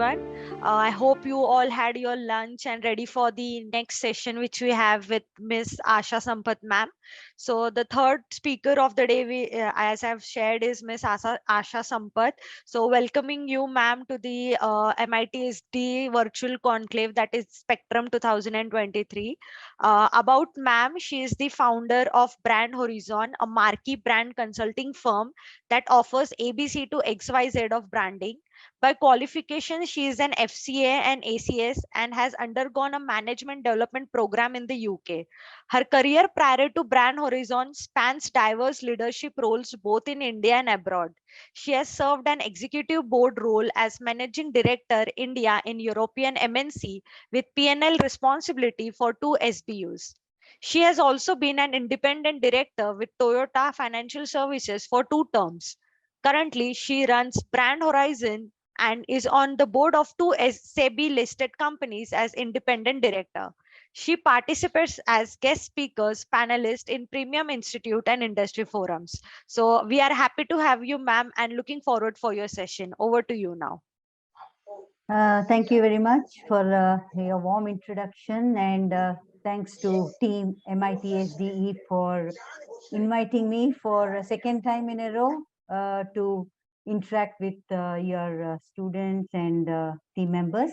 everyone. I hope you all had your lunch and ready for the next session, which we have with Miss Asha Sampath, ma'am. So, the third speaker of the day, as I've shared, is Miss Asha Sampath. So, welcoming you, ma'am, to the MITSD virtual conclave, that is Spectrum 2023. About ma'am, she is the founder of Brand Horizon, a marquee brand consulting firm that offers ABC to XYZ of branding. By qualification, she is an FCA and ACS and has undergone a management development program in the UK. Her career prior to Brand Horizon spans diverse leadership roles both in India and abroad. She has served an executive board role as Managing Director India in European MNC with P&L responsibility for two SBUs. She has also been an independent director with Toyota Financial Services for 2 terms. Currently, she runs Brand Horizon and is on the board of two SEBI listed companies as independent director. She participates as guest speakers, panelist in Premium Institute and industry forums. So we are happy to have you, ma'am, and looking forward for your session. Over to you now. Thank you very much for your warm introduction, and thanks to team MITSDE for inviting me for a second time in a row to interact with your students and team members.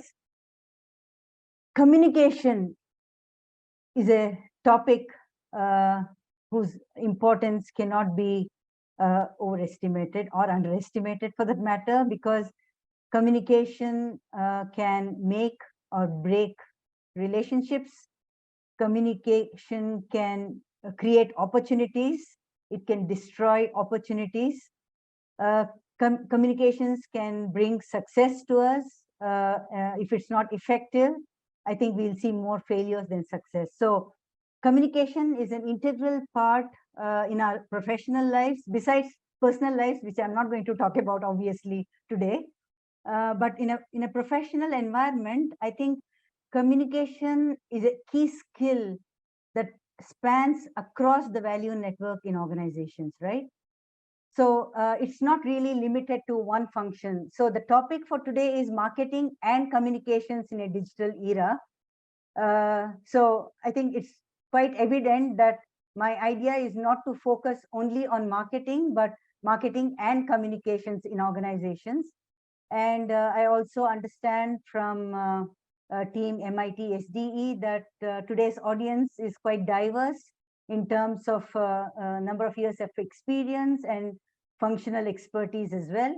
Communication is a topic whose importance cannot be overestimated or underestimated for that matter, because communication can make or break relationships. Communication can create opportunities. It can destroy opportunities. Communications can bring success to us. If it's not effective, I think we'll see more failures than success. So communication is an integral part in our professional lives, besides personal lives, which I'm not going to talk about obviously today. But in a professional environment, I think communication is a key skill that spans across the value network in organizations, right? So it's not really limited to one function. So the topic for today is marketing and communications in a digital era. So I think it's quite evident that my idea is not to focus only on marketing, but marketing and communications in organizations. And I also understand from team MIT SDE that today's audience is quite diverse in terms of number of years of experience and functional expertise as well.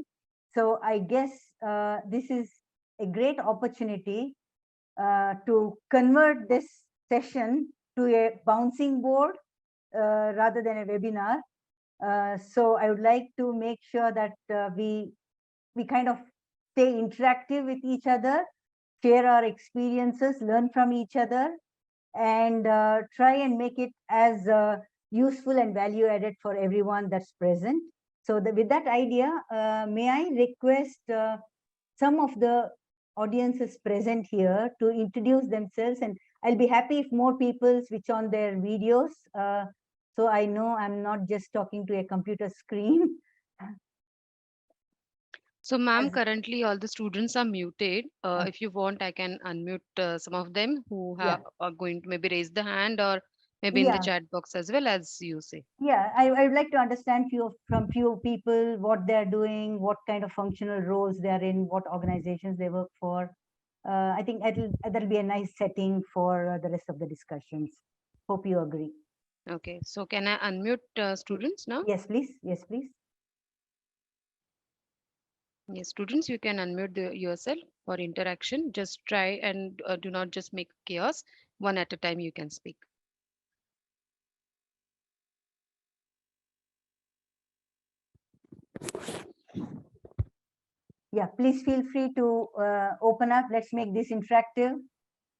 So I guess this is a great opportunity to convert this session to a bouncing board rather than a webinar. So I would like to make sure that we kind of stay interactive with each other, share our experiences, learn from each other, and try and make it as useful and value added for everyone that's present. So with that idea, may I request some of the audiences present here to introduce themselves, and I'll be happy if more people switch on their videos, so I know I'm not just talking to a computer screen. So, ma'am, currently all the students are muted. If you want, I can unmute some of them who are going to maybe raise the hand or maybe in the chat box as well, as you say. Yeah, I would like to understand from few people what they're doing, what kind of functional roles they're in, what organizations they work for. I think that'll be a nice setting for the rest of the discussions. Hope you agree. Okay, so can I unmute students now? Yes, please. Yes, please. Yes, students, you can unmute yourself for interaction. Just try and do not just make chaos. One at a time you can speak. Yeah, please feel free to open up. Let's make this interactive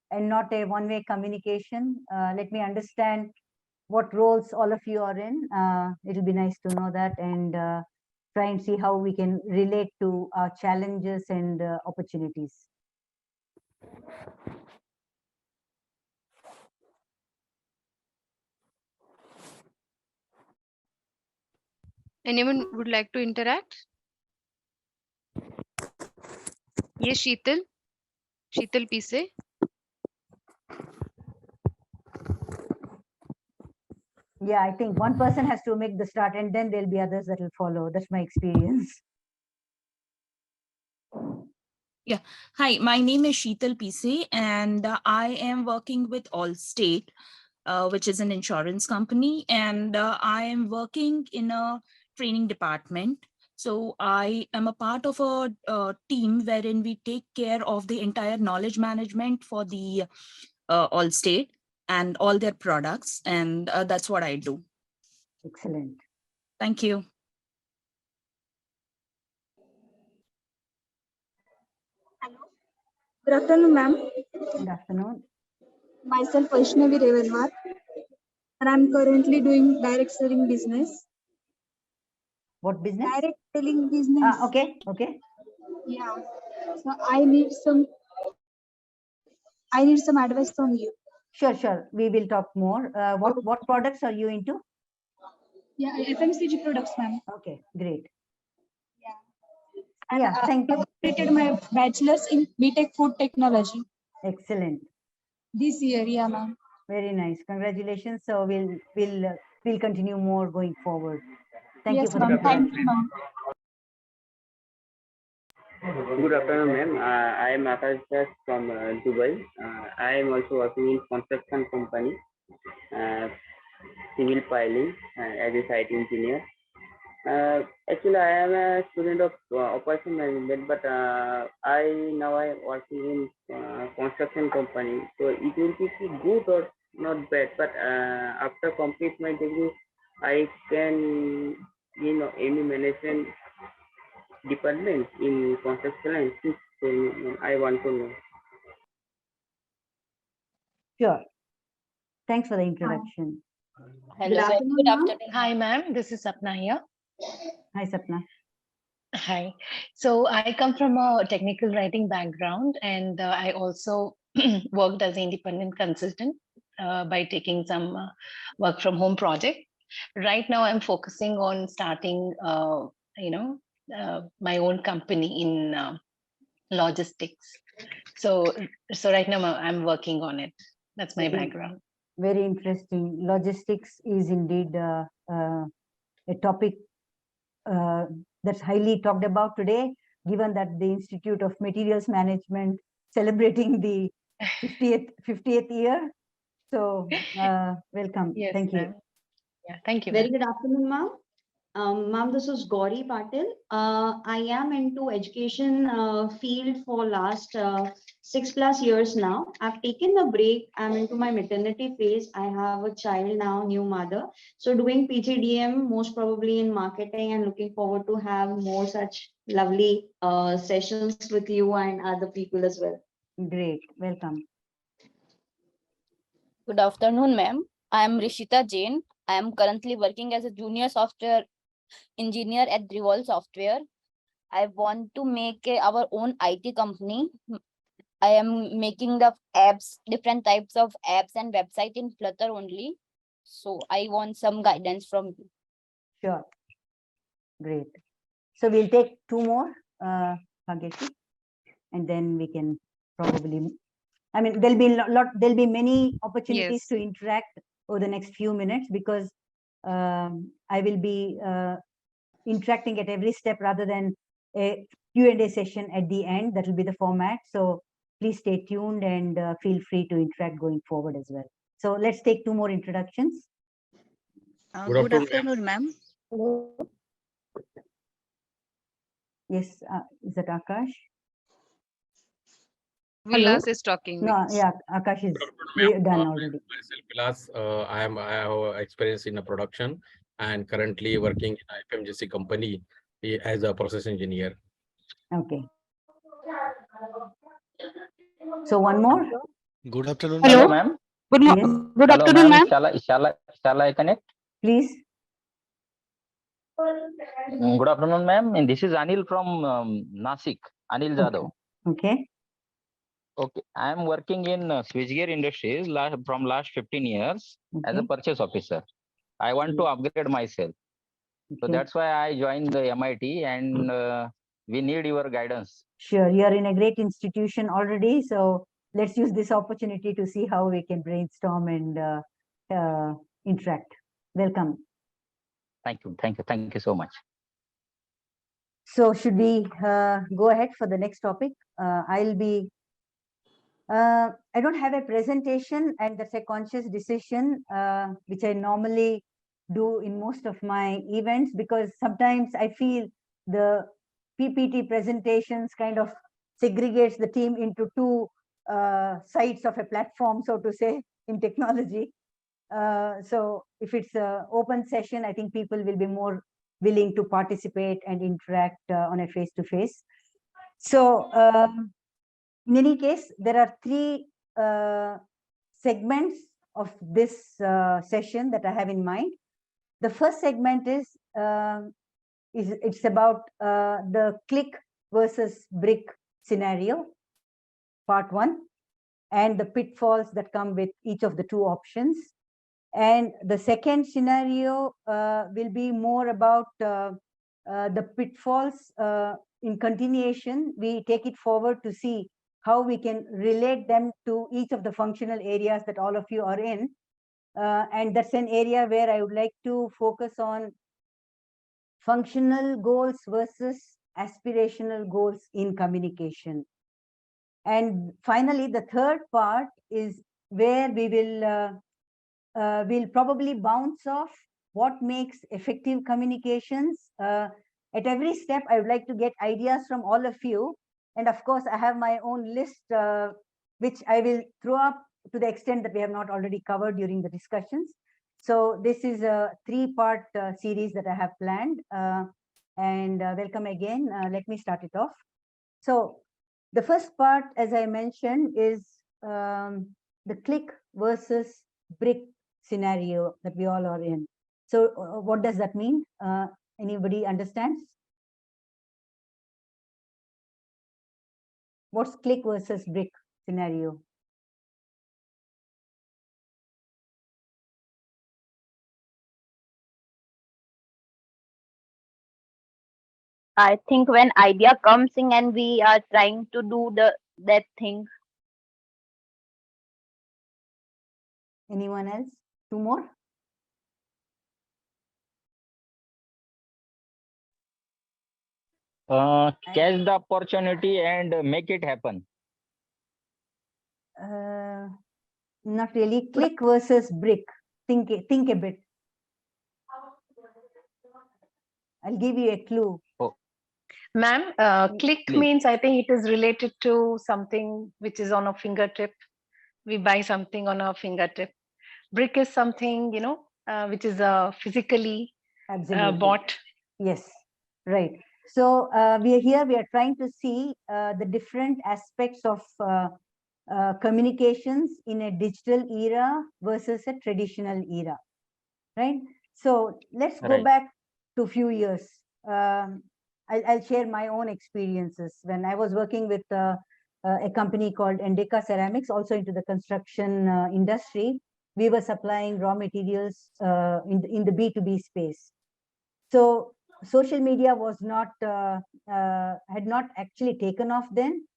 and not a one-way communication. Let me understand what roles all of you are in. It'll be nice to know that, and try and see how we can relate to our challenges and opportunities. Anyone would like to interact? Yes, Sheetal Pise. Yeah, I think one person has to make the start and then there'll be others that will follow. That's my experience. Yeah. Hi, my name is Sheetal Pise, and I am working with Allstate, which is an insurance company, and I am working in a training department. So I am a part of a team wherein we take care of the entire knowledge management for the Allstate and all their products, and that's what I do. Excellent. Thank you. Good afternoon, ma'am. Good afternoon. Myself Vaishnavi Revanwar, and I'm currently doing direct selling business. What business? Direct selling business. Okay, okay. Yeah. So I need some advice from you. Sure, sure. We will talk more. What products are you into? Yeah, FMCG products, ma'am. Okay, great. And Yeah, thank I you. completed my bachelor's in BTech Food Technology Excellent. this year. Yeah, ma'am. Very nice. Congratulations. So we'll continue more going forward. Thank you Yes, for the ma'am. Thank introduction. you, ma'am. Good afternoon, ma'am. I am Akash Das from Dubai. I am also working in construction company, uh, civil piling as a site engineer. Actually, I am a student of operation management, but I am working in construction company. So it will be good or not bad. But after complete my degree, I can any management department in construction and so I want to know. Sure. Thanks for the introduction. Hello, Good afternoon, good ma'am. afternoon. Hi, ma'am. This is Sapna here. Hi, Sapna. Hi. So I come from a technical writing background, and I also worked as an independent consultant by taking some work from home project. Right now, I'm focusing on starting, my own company in logistics. So, right now I'm working on it. That's my background. Very interesting. Logistics is indeed a topic that's highly talked about today, given that the Institute of Materials Management celebrating the 50th year. So welcome. Yes, Thank you. ma'am. Yeah, thank you. Very Ma'am. good afternoon, ma'am. Ma'am, this is Gauri Patil. I am into education field for last 6+ years now. I've taken a break. I'm into my maternity phase. I have a child now, new mother. So doing PGDM, most probably in marketing, and looking forward to have more such lovely sessions with you and other people as well. Great. Welcome. Good afternoon, ma'am. I am Rishita Jain. I am currently working as a junior software engineer at Revolve Software. I want to make our own IT company. I am making the apps, different types of apps and website in Flutter only. So I want some guidance from you. Sure. Great. So we'll take two more, Bhagyashi, and then we can probably, I mean, there'll be many opportunities Yes. to interact over the next few minutes because I will be interacting at every step rather than a Q&A session at the end. That will be the format. So please stay tuned and feel free to interact going forward as well. So let's take two more introductions. Good afternoon, ma'am. Yes, is that Akash? Vilas is talking. No, yeah, Akash is done already. Myself, Vilas, I have experience in a production and currently working in a FMGC company as a process engineer. Okay. So one more. Good afternoon. Hello, ma'am. Yes, Good Hello, afternoon, ma'am. ma'am. Shall I connect? please. Good afternoon, ma'am. And this is Anil from Nasik. Anil Jadhav. Okay. Okay. I am working in switchgear industries from last 15 years as a Okay. purchase officer. I want to upgrade myself. So Okay. that's why I joined the MIT and We need your guidance. Sure, you are in a great institution already, so let's use this opportunity to see how we can brainstorm and interact. Welcome. Thank you. Thank you. Thank you so much. So should we go ahead for the next topic? I don't have a presentation, and that's a conscious decision, which I normally do in most of my events, because sometimes I feel the PPT presentations kind of segregates the team into two sides of a platform, so to say, in technology. So if it's an open session, I think people will be more willing to participate and interact on a face-to-face. So in any case, there are three segments of this session that I have in mind. The first segment is it's about the click versus brick scenario, part one, and the pitfalls that come with each of the two options. And the second scenario will be more about the pitfalls in continuation. We take it forward to see how we can relate them to each of the functional areas that all of you are in. And that's an area where I would like to focus on functional goals versus aspirational goals in communication. And finally, the third part is where we will we'll probably bounce off what makes effective communications. At every step, I would like to get ideas from all of you. And of course, I have my own list, which I will throw up to the extent that we have not already covered during the discussions. So this is a three-part series that I have planned. And welcome again. Let me start it off. So the first part, as I mentioned, is the click versus brick scenario that we all are in. So what does that mean? Anybody understands? What's click versus brick scenario? I think when idea comes in and we are trying to do that thing. Anyone else? Two more? Catch the opportunity and make it happen. Not really. Click versus brick. Think a bit. I'll give you a clue. Oh. Ma'am, click means I think it is related to something which is on a fingertip. We buy something on our fingertip. Brick is something, which is physically bought. Yes, right. So we are trying to see the different aspects of communications in a digital era versus a traditional era, right? So let's go back to a few years. I'll share my own experiences. When I was working with a company called Endeka Ceramics, also into the construction industry, we were supplying raw materials in the B2B space. So social media was not had not actually taken off then.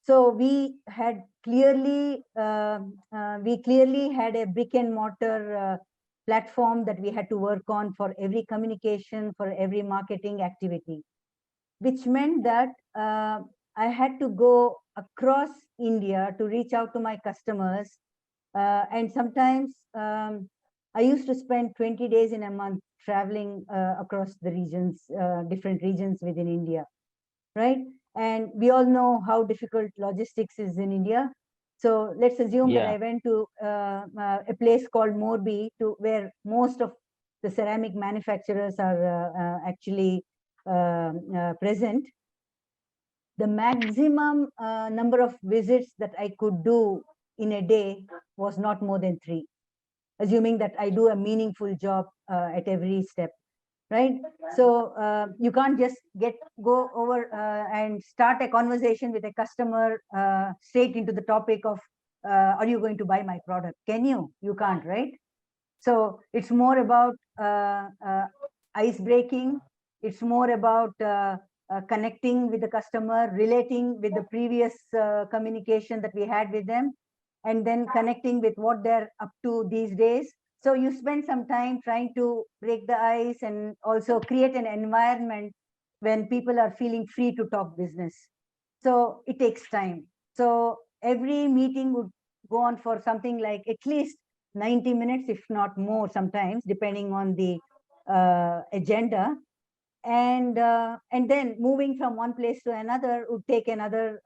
So we had clearly had a brick and mortar platform that we had to work on for every communication, for every marketing activity, which meant that I had to go across India to reach out to my customers. And sometimes I used to spend 20 days in a month traveling across the regions, different regions within India, right? And we all know how difficult logistics is in India. So let's assume that I went to a place called Morbi, where most of the ceramic manufacturers are actually present. The maximum number of visits that I could do in a day was not more than 3, assuming that I do a meaningful job at every step, right? So you can't just go over and start a conversation with a customer straight into the topic of are you going to buy my product? Can you? You can't, right? So it's more about ice breaking. It's more about connecting with the customer, relating with the previous communication that we had with them, and then connecting with what they're up to these days. So you spend some time trying to break the ice and also create an environment when people are feeling free to talk business. So it takes time. So every meeting would go on for something like at least 90 minutes, if not more sometimes, depending on the agenda. And then moving from one place to another would take another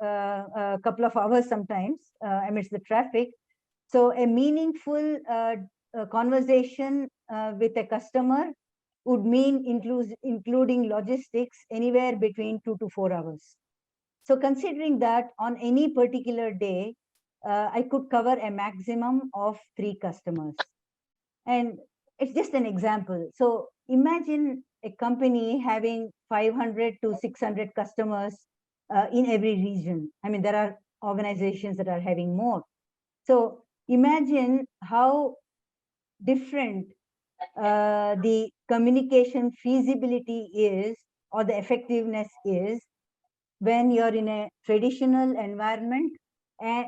couple of hours sometimes amidst the traffic. So a meaningful conversation with a customer would mean including logistics anywhere between 2 to 4 hours. So considering that on any particular day, I could cover a maximum of 3 customers. And it's just an example. So imagine a company having 500 to 600 customers in every region. I mean, there are organizations that are having more. So imagine how different the communication feasibility is, or the effectiveness is, when you're in a traditional environment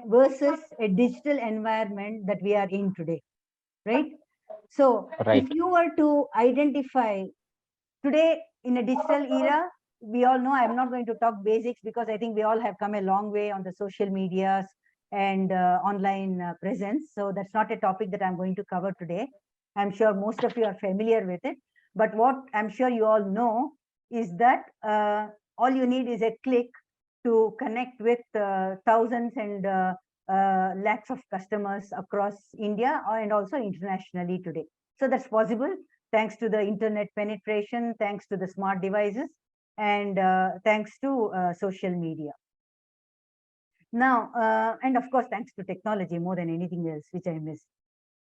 versus a digital environment that we are in today, right? So if you were to identify today in a digital era, we all know, I'm not going to talk basics because I think we all have come a long way on the social medias and online presence. So that's not a topic that I'm going to cover today. I'm sure most of you are familiar with it. But what I'm sure you all know is that all you need is a click to connect with thousands and lakhs of customers across India and also internationally today. So that's possible thanks to the internet penetration, thanks to the smart devices, and thanks to social media. Now, and of course, thanks to technology more than anything else, which I missed.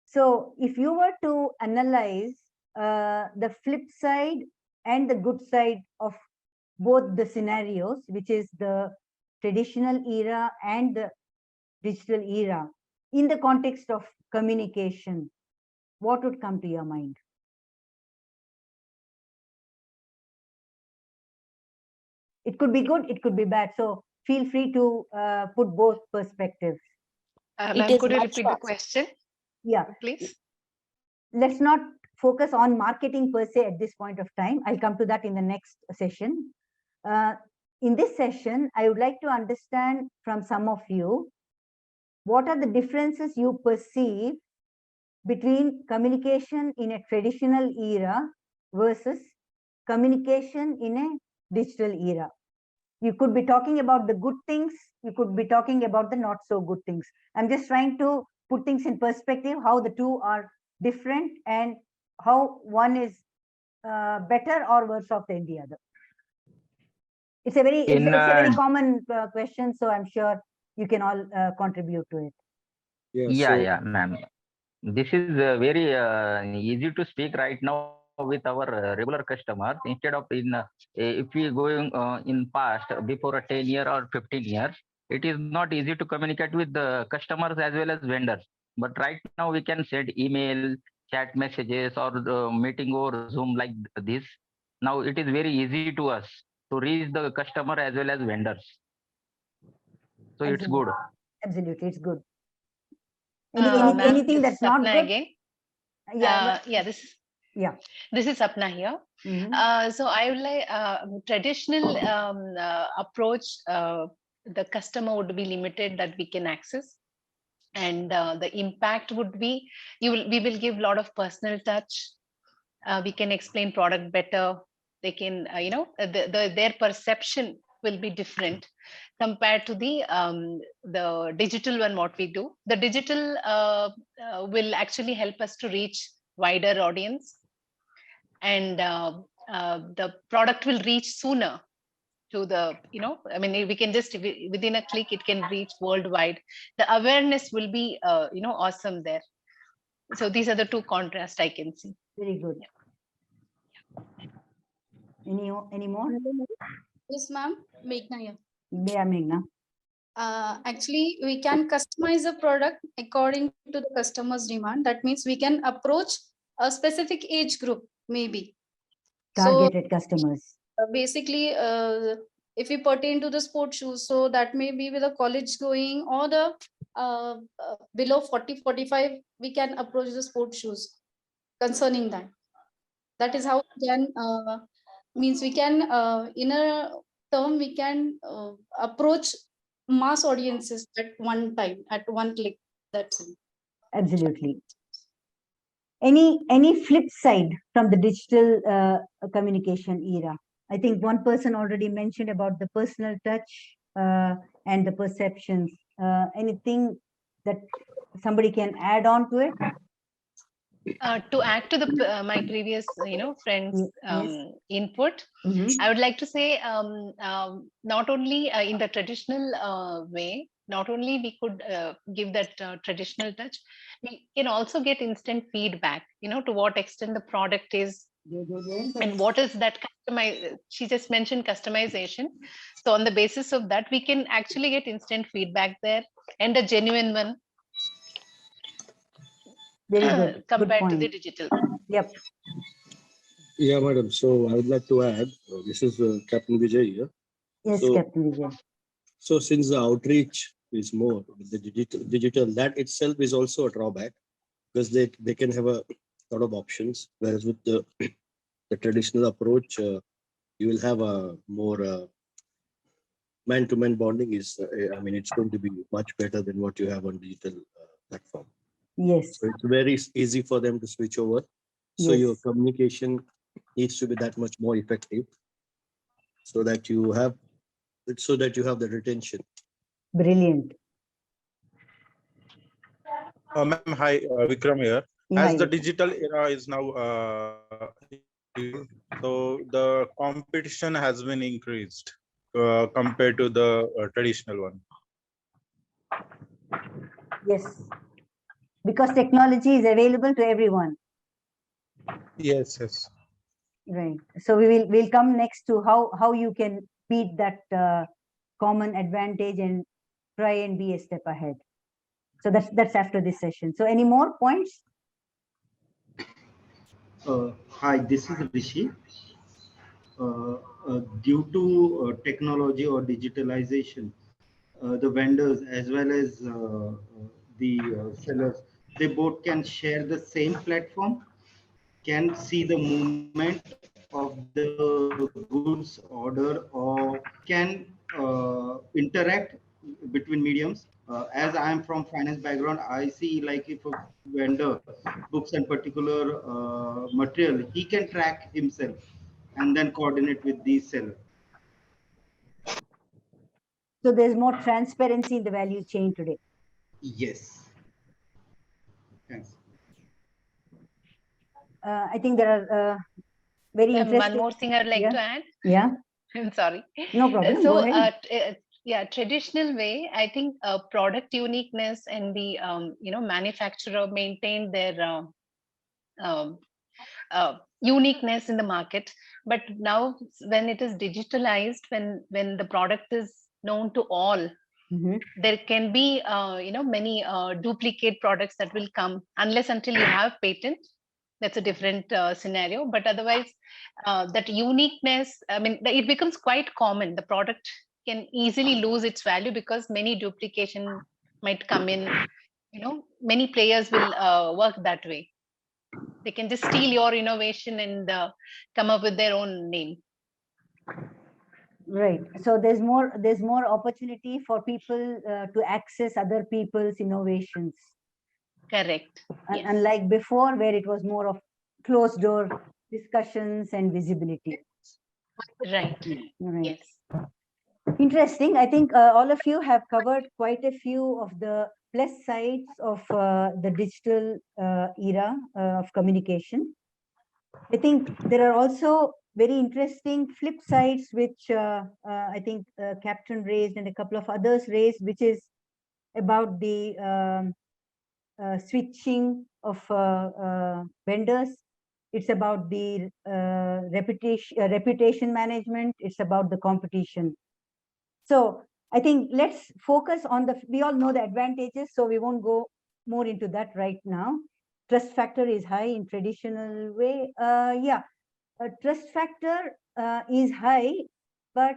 So if you were to analyze the flip side and the good side of both the scenarios, which is the traditional era and the digital era, in the context of communication, what would come to your mind? It could be good, it could be bad. So feel free to put both perspectives. Ma'am, could you repeat the question? Yeah, please. Let's not focus on marketing per se at this point of time. I'll come to that in the next session. In this session, I would like to understand from some of you, what are the differences you perceive between communication in a traditional era versus communication in a digital era? You could be talking about the good things, you could be talking about the not so good things. I'm just trying to put things in perspective, how the two are different and how one is better or worse off than the other. It's a very common question, so I'm sure you can all contribute to it. Yeah, ma'am. This is very easy to speak right now with our regular customers. Instead of if we going in past before a 10 year or 15 years, it is not easy to communicate with the customers as well as vendors. But right now we can send email, chat messages, or meeting over Zoom like this. Now it is very easy to us to reach the customer as well as vendors. So Absolutely. it's good. Absolutely, it's good. Anything that's not good? Again? Yeah, this is Sapna here. So I would like traditional approach. The customer would be limited that we can access, and the impact would be we will give a lot of personal touch. We can explain product better. They can their perception will be different compared to the digital one. What we do, the digital will actually help us to reach wider audience, and the product will reach sooner to the we can just within a click it can reach worldwide. The awareness will be awesome there. So these are the two contrasts I can see. Very good. Any more? Yes, ma'am. Meghna here. Yeah, Meghna. Actually, we can customize a product according to the customer's demand. That means we can approach a specific age group, maybe. Targeted customers. basically, if we pertain to the sport shoes, so that may be with a college going or the below 40-45, we can approach the sport shoes concerning that. That is how we can means we can in a term we can approach mass audiences at one time, at one click. That's it. Absolutely. Any flip side from the digital communication era? I think one person already mentioned about the personal touch and the perceptions. Anything that somebody can add on to it? To add to the my previous friends Yes. input, I would like to say not only in the traditional way, not only we could give that traditional touch, we can also get instant feedback, to what extent the product is and what is that customize. She just mentioned customization, so on the basis of that we can actually get instant feedback there, and a genuine one. Very good. Compared good to point. the digital. Yep. Yeah, madam. So I would like to add, this is Captain Vijay here. Yes, so, Captain Vijay. So since the outreach is more with the digital, that itself is also a drawback because they can have a lot of options, whereas with the traditional approach, you will have a more man-to-man bonding is, I mean, it's going to be much better than what you have on digital platform. Yes. So it's very easy for them to switch over. So Yes. your communication needs to be that much more effective so that you have the retention. Brilliant. Ma'am, hi, Vikram here. Yeah, As the hi. digital era is now so the competition has been increased compared to the traditional one. Yes. Because technology is available to everyone. Yes, yes. Right. So we'll come next to how you can beat that common advantage and try and be a step ahead. So that's after this session. So any more points? Hi, this is Rishi. Due to technology or digitalization, the vendors as well as the sellers, they both can share the same platform, can see the movement of the goods order, or can interact between mediums. As I am from finance background, I see like if a vendor books a particular material, he can track himself and then coordinate with the seller. So there's more transparency in the value chain today. Yes. Thanks. I think there are very interesting. One more thing I'd like to add. Yeah. I'm sorry. No problem. So, Go ahead. yeah, traditional way, I think product uniqueness and the manufacturer maintain their um, uniqueness in the market. But now, when it is digitalized, when the product is known to all, there can be many duplicate products that will come unless until you have patent. That's a different scenario, but otherwise that uniqueness, I mean, it becomes quite common. The product can easily lose its value because many duplication might come in. Many players will work that way. They can just steal your innovation and come up with their own name. Right. So there's more opportunity for people to access other people's innovations. Correct. Yes. Unlike before, where it was more of closed door discussions and visibility. Right. Right. Yes. Interesting. I think all of you have covered quite a few of the plus sides of the digital era of communication. I think there are also very interesting flip sides, which I think Captain raised and a couple of others raised, which is about the switching of vendors. It's about the reputation management. It's about the competition. So I think let's focus on we all know the advantages, so we won't go more into that right now. Trust factor is high in traditional way. Yeah. trust factor is high, but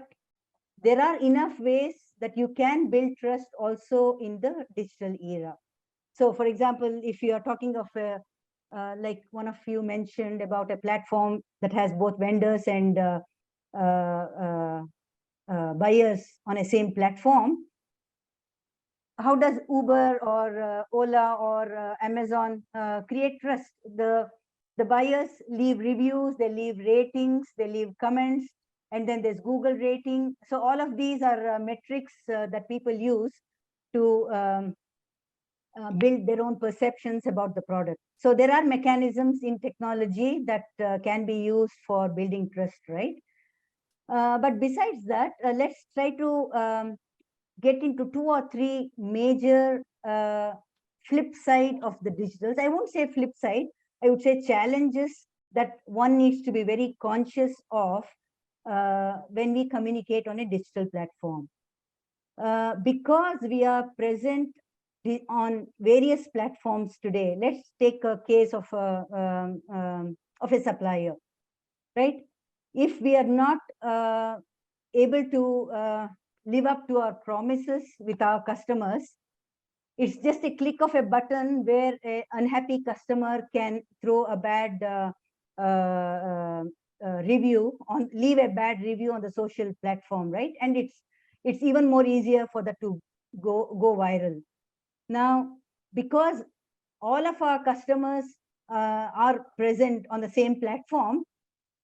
there are enough ways that you can build trust also in the digital era. So, for example, if you are talking of a, like one of you mentioned about a platform that has both vendors and buyers on a same platform, how does Uber or Ola or Amazon create trust? The buyers leave reviews, they leave ratings, they leave comments, and then there's Google rating. So all of these are metrics that people use to build their own perceptions about the product. So there are mechanisms in technology that can be used for building trust, right? But besides that, let's try to get into 2 or 3 major flip side of the digitals. I won't say flip side, I would say challenges that one needs to be very conscious of when we communicate on a digital platform. Because we are present on various platforms today, let's take a case of a supplier, right? If we are not able to live up to our promises with our customers, it's just a click of a button where an unhappy customer can throw a bad leave a bad review on the social platform, right? And it's even more easier for that to go viral. Now, because all of our customers are present on the same platform,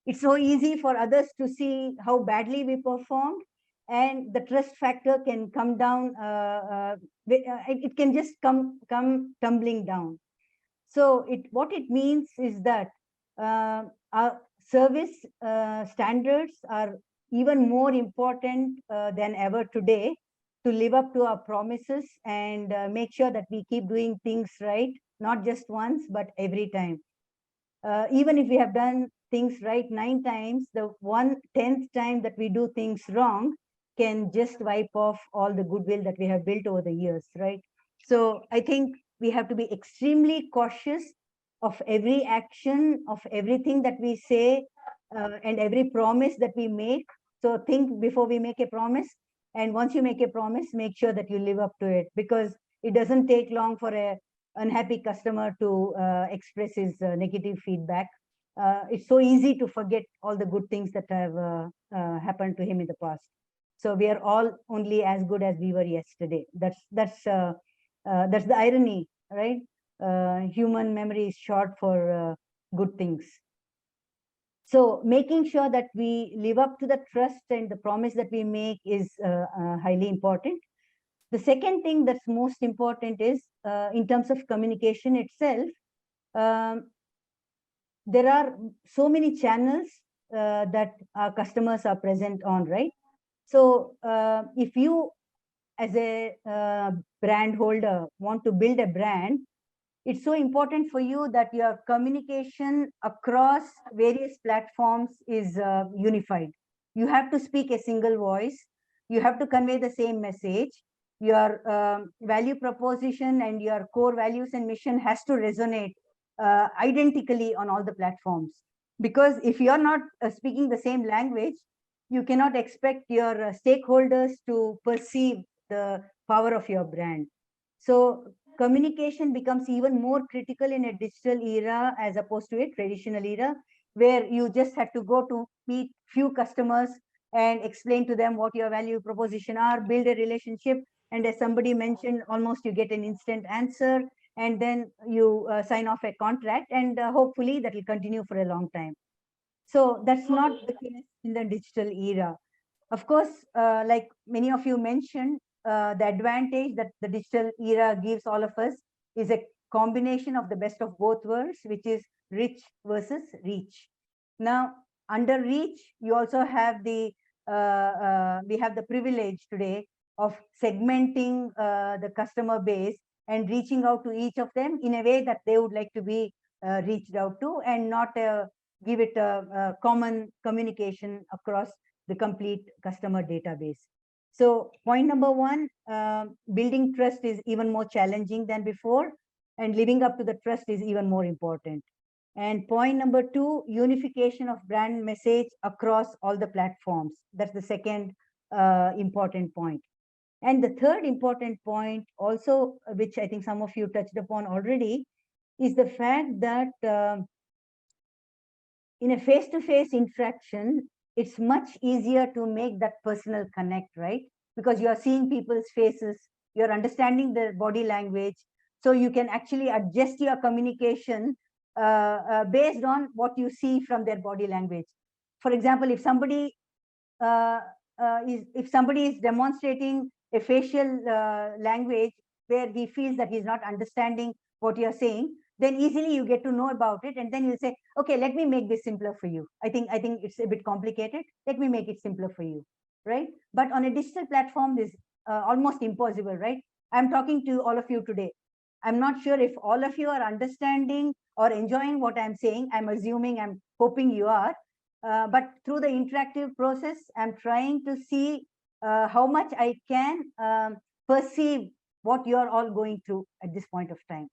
it's so easy for others to see how badly we performed, and the trust factor can come down. It can just come tumbling down. So what it means is that our service standards are even more important than ever today to live up to our promises and make sure that we keep doing things right, not just once, but every time. Even if we have done things right 9 times, the 1/10th time that we do things wrong can just wipe off all the goodwill that we have built over the years, right? So I think we have to be extremely cautious of every action, of everything that we say, and every promise that we make. So think before we make a promise. And once you make a promise, make sure that you live up to it, because it doesn't take long for a unhappy customer to express his negative feedback. It's so easy to forget all the good things that have happened to him in the past. So we are all only as good as we were yesterday. That's the irony, right? Human memory is short for good things. So making sure that we live up to the trust and the promise that we make is highly important. The second thing that's most important is in terms of communication itself, there are so many channels that our customers are present on, right? So if you as a brand holder want to build a brand, it's so important for you that your communication across various platforms is unified. You have to speak a single voice. You have to convey the same message. Your value proposition and your core values and mission has to resonate identically on all the platforms. Because if you're not speaking the same language, you cannot expect your stakeholders to perceive the power of your brand. So communication becomes even more critical in a digital era as opposed to a traditional era, where you just have to go to meet few customers and explain to them what your value proposition are, build a relationship, and as somebody mentioned, almost you get an instant answer, and then you sign off a contract, and hopefully that will continue for a long time. So that's not the case in the digital era. Of course, like many of you mentioned, the advantage that the digital era gives all of us is a combination of the best of both worlds, which is rich versus reach. Now, under reach, you also have we have the privilege today of segmenting the customer base and reaching out to each of them in a way that they would like to be reached out to, and not give it a common communication across the complete customer database. So point number one, building trust is even more challenging than before, and living up to the trust is even more important. And point number 2, unification of brand message across all the platforms. That's the second important point. And the third important point also, which I think some of you touched upon already, is the fact that in a face-to-face interaction, it's much easier to make that personal connect, right? Because you're seeing people's faces, you're understanding their body language, so you can actually adjust your communication based on what you see from their body language. For example, if somebody is demonstrating a facial language where he feels that he's not understanding what you're saying, then easily you get to know about it, and then you say, okay, let me make this simpler for you. I think it's a bit complicated. Let me make it simpler for you, right? But on a digital platform, this almost impossible, right? I'm talking to all of you today. I'm not sure if all of you are understanding or enjoying what I'm saying. I'm assuming, I'm hoping you are. But through the interactive process, I'm trying to see how much I can perceive what you're all going through at this point of time.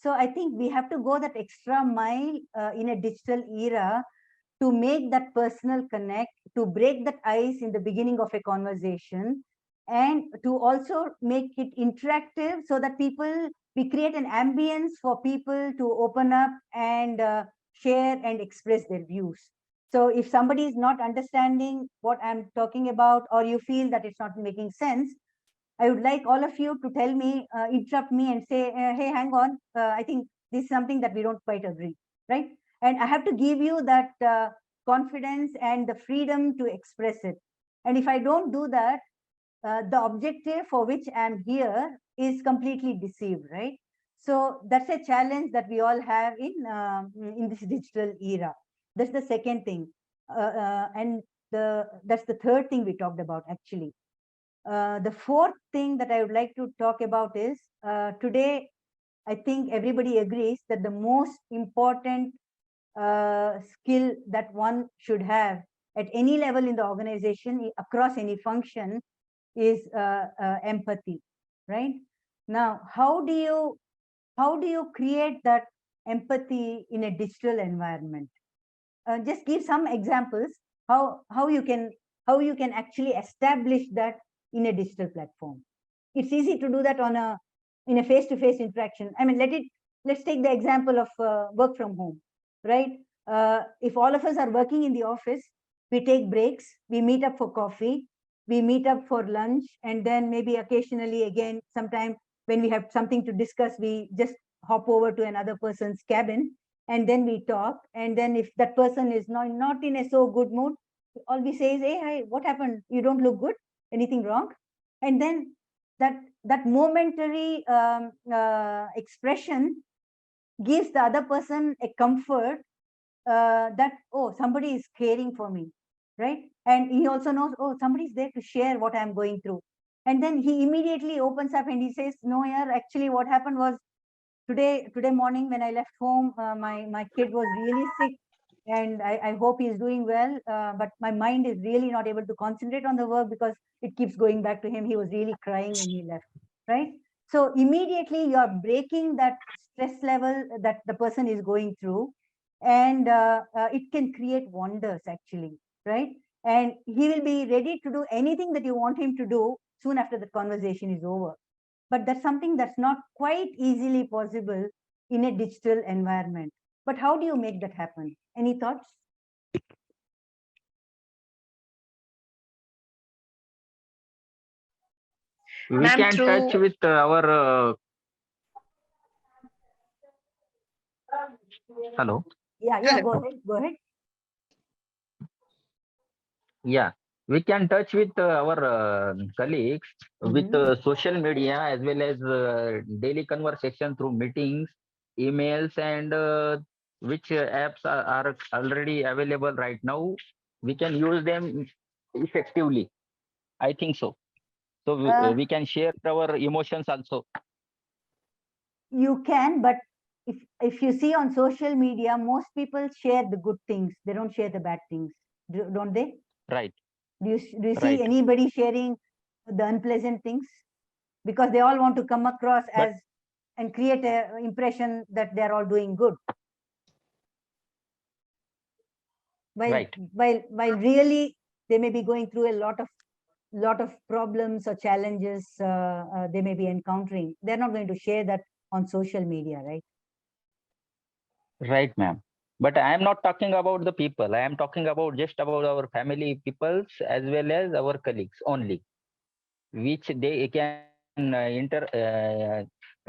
So I think we have to go that extra mile in a digital era to make that personal connect, to break that ice in the beginning of a conversation, and to also make it interactive so that we create an ambience for people to open up and share and express their views. So if somebody is not understanding what I'm talking about, or you feel that it's not making sense, I would like all of you to tell me, interrupt me and say, hey, hang on, I think this is something that we don't quite agree, right? And I have to give you that confidence and the freedom to express it. And if I don't do that, the objective for which I'm here is completely deceived, right? So that's a challenge that we all have in this digital era. That's the second thing. And that's the third thing we talked about, actually. The fourth thing that I would like to talk about is today, I think everybody agrees that the most important skill that one should have at any level in the organization, across any function, is empathy, right? Now, how do you create that empathy in a digital environment? Just give some examples how you can actually establish that in a digital platform. It's easy to do that in a face-to-face interaction. I mean, let's take the example of work from home, right? If all of us are working in the office, we take breaks, we meet up for coffee, we meet up for lunch, and then maybe occasionally again, sometime when we have something to discuss, we just hop over to another person's cabin, and then we talk. And then if that person is not in a so good mood, all we say is, hey, hi, what happened? You don't look good. Anything wrong? And then that momentary expression gives the other person a comfort that, oh, somebody is caring for me, right? And he also knows, oh, somebody is there to share what I'm going through. And then he immediately opens up and he says, no, yeah, actually what happened was today morning when I left home, my kid was really sick, and I hope he's doing well, but my mind is really not able to concentrate on the work because it keeps going back to him. He was really crying when he left, right? So immediately you're breaking that stress level that the person is going through, and it can create wonders, actually, right? And he will be ready to do anything that you want him to do soon after the conversation is over. But that's something that's not quite easily possible in a digital environment. But how do you make that happen? Any thoughts? We can touch with our hello. Yeah, go ahead. Yeah, we can touch with our colleagues with social media as well as daily conversation through meetings, emails, and which apps are already available right now. We can use them effectively. I think so. So we can share our emotions also. You can, but if you see on social media, most people share the good things. They don't share the bad things, don't they? Right. Do you see anybody sharing the unpleasant things? Because they all want to come across as and create an impression that they're all doing good. while really they may be going through a lot of problems or challenges they may be encountering. They're not going to share that on social media, right? Right, ma'am. But I am not talking about the people. I am talking about just about our family peoples as well as our colleagues only, which they can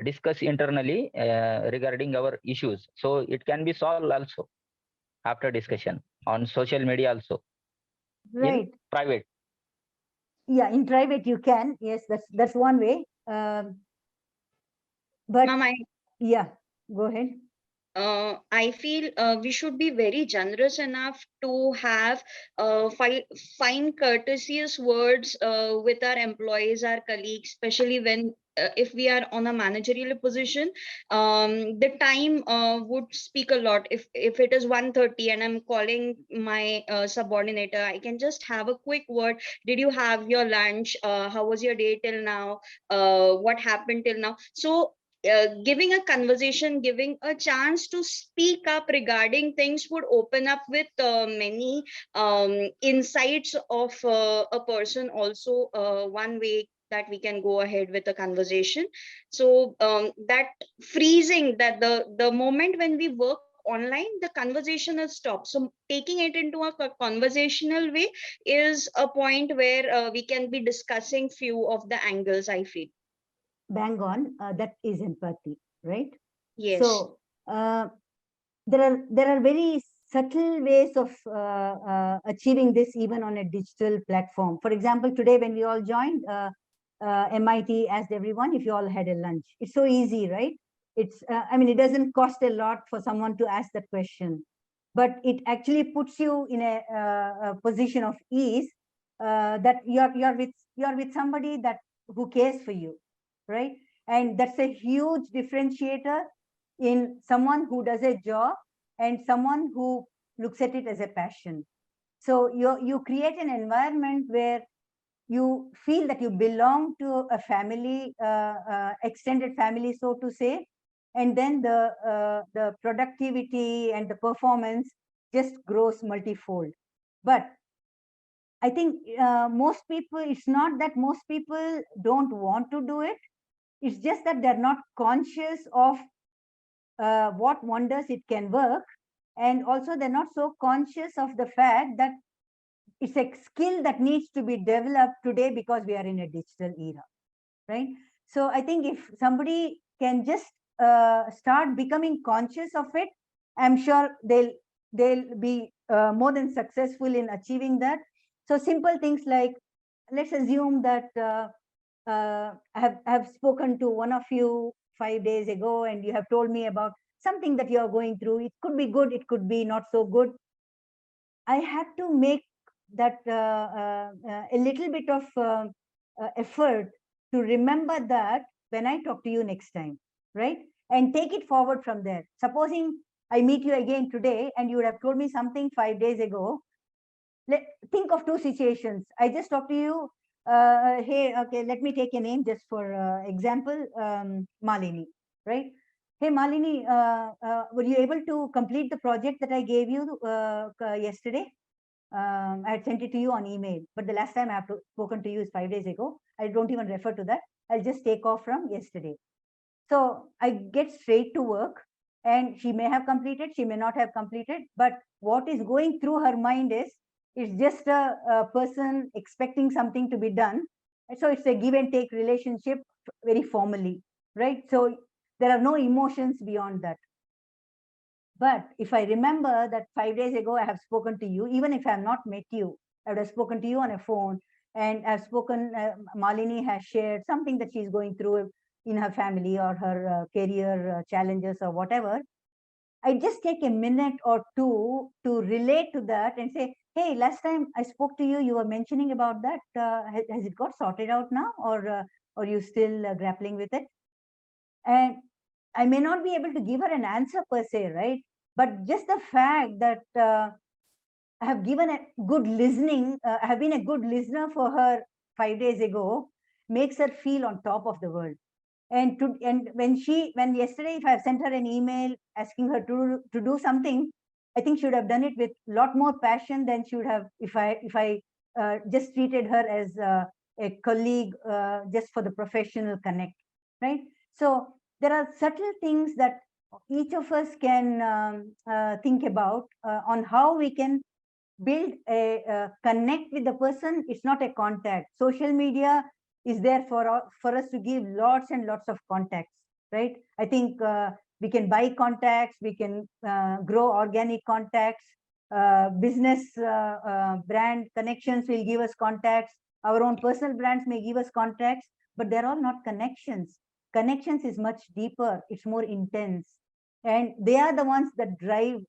discuss internally regarding our issues. So it can be solved also after discussion on social media also. Right. In private. Yeah, in private you can. Yes, that's one way. But yeah, go ahead. I feel we should be very generous enough to have fine, courteous words with our employees, our colleagues, especially when if we are on a managerial position. The time would speak a lot. If it is 1:30 and I'm calling my subordinator, I can just have a quick word. Did you have your lunch? How was your day till now? What happened till now? So giving a conversation, giving a chance to speak up regarding things would open up with many insights of a person. Also, one way that we can go ahead with a conversation. So that freezing, that the moment when we work online, the conversation is stopped. So taking it into a conversational way is a point where we can be discussing few of the angles, I feel. Bang on. That is empathy, right? Yes. So there are very subtle ways of achieving this even on a digital platform. For example, today when we all joined, MIT asked everyone if you all had a lunch. It's so easy, right? It's I mean, it doesn't cost a lot for someone to ask that question, but it actually puts you in a position of ease that you're with somebody that who cares for you, right? And that's a huge differentiator in someone who does a job and someone who looks at it as a passion. So you create an environment where you feel that you belong to a family, extended family, so to say, and then the productivity and the performance just grows multifold. But I think most people, it's not that most people don't want to do it. It's just that they're not conscious of what wonders it can work. And also they're not so conscious of the fact that it's a skill that needs to be developed today because we are in a digital era, right? So I think if somebody can just start becoming conscious of it, I'm sure they'll be more than successful in achieving that. So simple things like, let's assume that I have spoken to one of you 5 days ago and you have told me about something that you are going through. It could be good, it could be not so good. I had to make that a little bit of effort to remember that when I talk to you next time, right? And take it forward from there. Supposing I meet you again today and you would have told me something 5 days ago. Think of two situations. I just talked to you. Hey, okay, let me take a name just for example, Malini, right? Hey, Malini, were you able to complete the project that I gave you yesterday? I had sent it to you on email, but the last time I have spoken to you is 5 days ago. I don't even refer to that. I'll just take off from yesterday. So I get straight to work, and she may have completed, she may not have completed, but what is going through her mind is, it's just a person expecting something to be done. And so it's a give and take relationship, very formally, right? So there are no emotions beyond that. But if I remember that 5 days ago I have spoken to you, even if I have not met you, I would have spoken to you on a phone, and I've spoken, Malini has shared something that she's going through in her family or her career challenges or whatever. I just take a minute or two to relate to that and say, hey, last time I spoke to you, you were mentioning about that. Has it got sorted out now, or are you still grappling with it? And I may not be able to give her an answer per se, right? But just the fact that I have given a good listening, I have been a good listener for her 5 days ago, makes her feel on top of the world. And when yesterday, if I have sent her an email asking her to do something, I think she would have done it with a lot more passion than she would have if I just treated her as a colleague just for the professional connect, right? So there are subtle things that each of us can think about on how we can build a connect with the person. It's not a contact. Social media is there for us to give lots and lots of contacts, right? I think we can buy contacts, we can grow organic contacts, business brand connections will give us contacts, our own personal brands may give us contacts, but they're all not connections. Connections is much deeper, it's more intense, and they are the ones that drive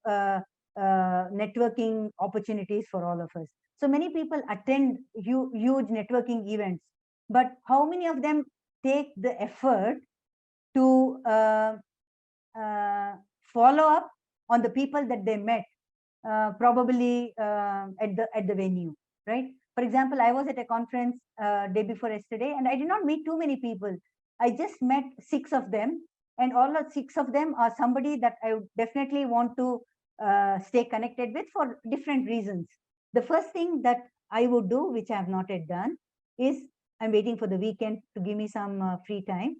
networking opportunities for all of us. So many people attend huge networking events, but how many of them take the effort to follow up on the people that they met, probably at the venue, right? For example, I was at a conference day before yesterday, and I did not meet too many people. I just met 6 of them, and all the 6 of them are somebody that I would definitely want to stay connected with for different reasons. The first thing that I would do, which I have not yet done, is I'm waiting for the weekend to give me some free time.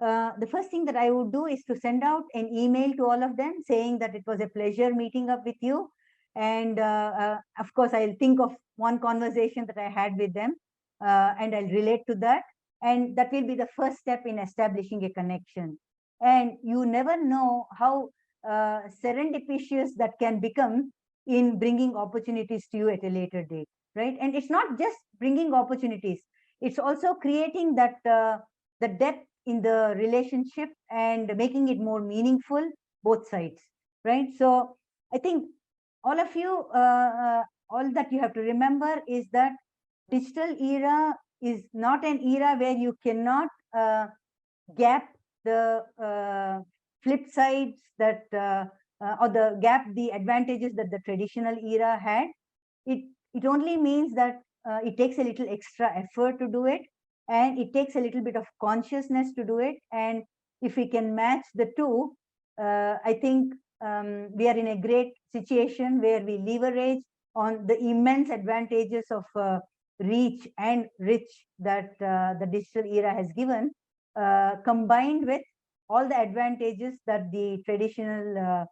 The first thing that I would do is to send out an email to all of them saying that it was a pleasure meeting up with you. And of course, I'll think of one conversation that I had with them and I'll relate to that. And that will be the first step in establishing a connection. And you never know how serendipitous that can become in bringing opportunities to you at a later date, right? And it's not just bringing opportunities, it's also creating that the depth in the relationship and making it more meaningful, both sides, right? So I think all of you, all that you have to remember is that digital era is not an era where you cannot gap the flip sides that or the gap the advantages that the traditional era had. It only means that it takes a little extra effort to do it, and it takes a little bit of consciousness to do it. And if we can match the two, I think we are in a great situation where we leverage on the immense advantages of reach and rich that the digital era has given, combined with all the advantages that the traditional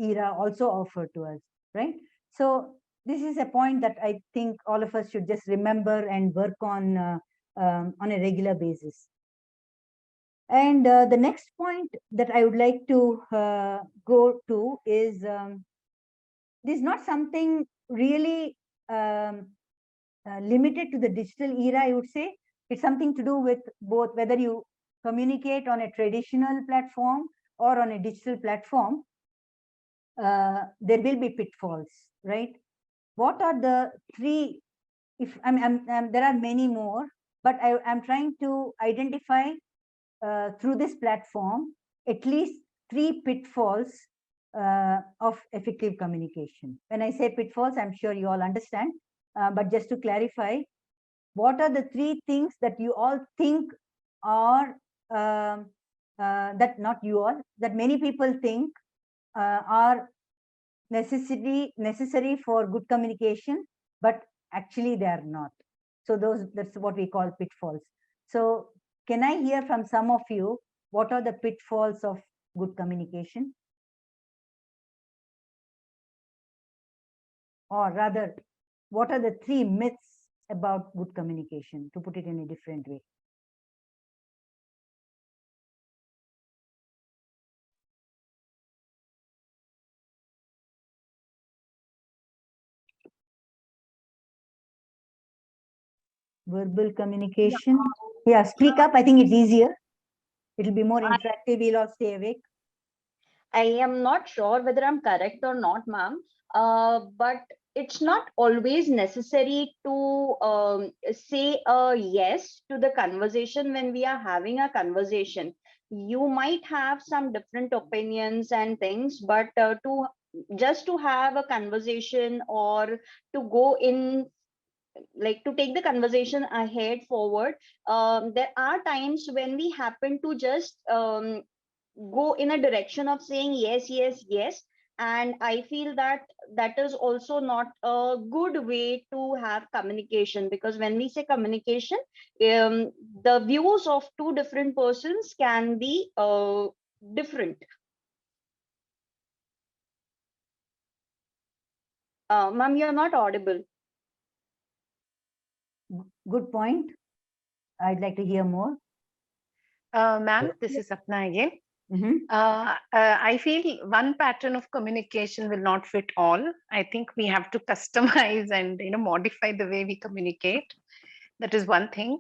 era also offered to us, right? So this is a point that I think all of us should just remember and work on a regular basis. And the next point that I would like to go to is this is not something really limited to the digital era, I would say. It's something to do with both, whether you communicate on a traditional platform or on a digital platform, there will be pitfalls, right? What are the 3, if there are many more, but I'm trying to identify through this platform at least 3 pitfalls of effective communication. When I say pitfalls, I'm sure you all understand, but just to clarify, what are the 3 things that you all think are that not you all, that many people think are necessary for good communication, but actually they are not. So that's what we call pitfalls. So can I hear from some of you, what are the pitfalls of good communication? Or rather, what are the 3 myths about good communication, to put it in a different way? Verbal communication. Yeah, speak up. I think it's easier. It'll be more interactive. We'll all stay awake. I am not sure whether I'm correct or not, ma'am, but it's not always necessary to say a yes to the conversation when we are having a conversation. You might have some different opinions and things, but to just to have a conversation or to go in, like to take the conversation ahead forward, there are times when we happen to just go in a direction of saying yes, yes, yes, And I feel that that is also not a good way to have communication, because when we say communication, the views of two different persons can be different. Ma'am, you're not audible. Good point. I'd like to hear more. Ma'am, this is Sapna again. I feel one pattern of communication will not fit all. I think we have to customize and modify the way we communicate. That is one thing.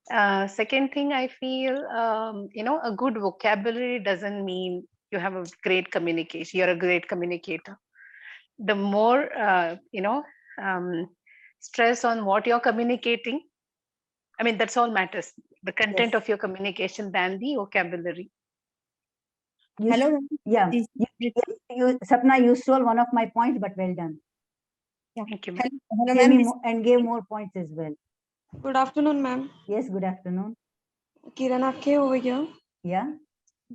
Second thing, I feel a good vocabulary doesn't mean you have a great communication. You're a great communicator. The more stress on what you're communicating, I mean, that's all matters. The content of your communication than the vocabulary. Hello. Yeah. Sapna, you stole one of my points, but well done. Thank you. Hello, and gave more points as well. Good afternoon, ma'am. Yes, good afternoon. Kiran Akhe over here. Yeah.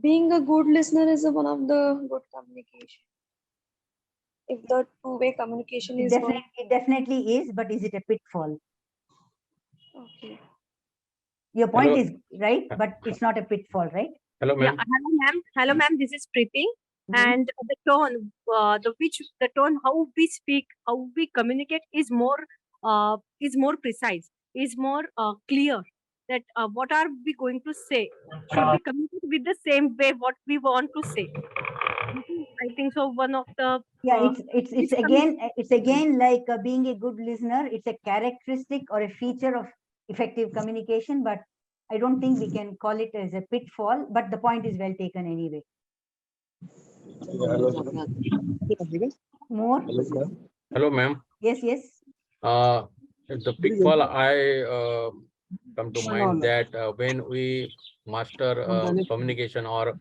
Being a good listener is one of the good communication. If the two-way communication is It definitely is, but is it a pitfall? Okay. Your point is right, but it's not a pitfall, right? Hello, ma'am. Hello, ma'am. Hello, ma'am. This is Preeti. And the tone, the tone, how we speak, how we communicate is more precise, is more clear. That what are we going to say should be communicated with the same way what we want to say. I think so. One of the it's again like being a good listener. It's a characteristic or a feature of effective communication, but I don't think we can call it as a pitfall. But the point is well taken anyway. More. Hello, ma'am. Yes, yes. The pitfall I come to mind that when we master communication or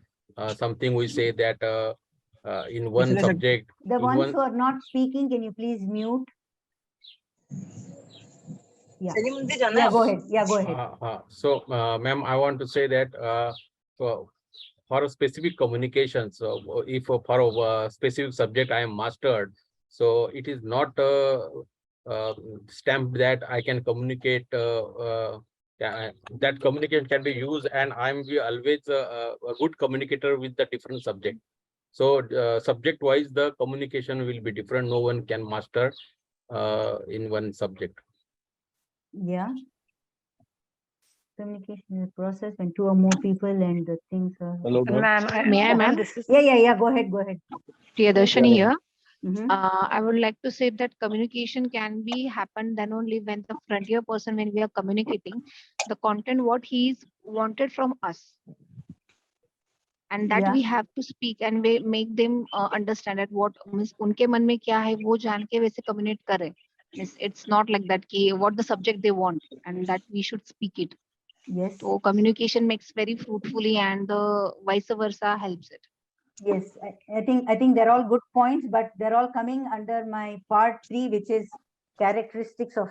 something, we say that in one subject. The ones who are not speaking, can you please mute? Yeah. Yeah, go ahead. Yeah, go ahead. So, ma'am, I want to say that for a specific communication, so if for a specific subject I am mastered, so it is not stamped that I can communicate. That communication can be used, and I'm always a good communicator with the different subject. So subject wise, the communication will be different. No one can master in one subject. Yeah. Communication is a process when two or more people and the things are. Hello, ma'am. This is Yeah. Go ahead. Priyadarshini here. I would like to say that communication can be happen then only when the frontier person, when we are communicating the content what he is wanted from us, and that we have to speak and we make them understand that what unke man mein kya hai wo jaan ke वैसे communicate करें. It's not like that ki what the subject they want and that we should speak it. Yes. So communication makes very fruitfully and the vice versa helps it. Yes, I think they're all good points, but they're all coming under my part 3, which is characteristics of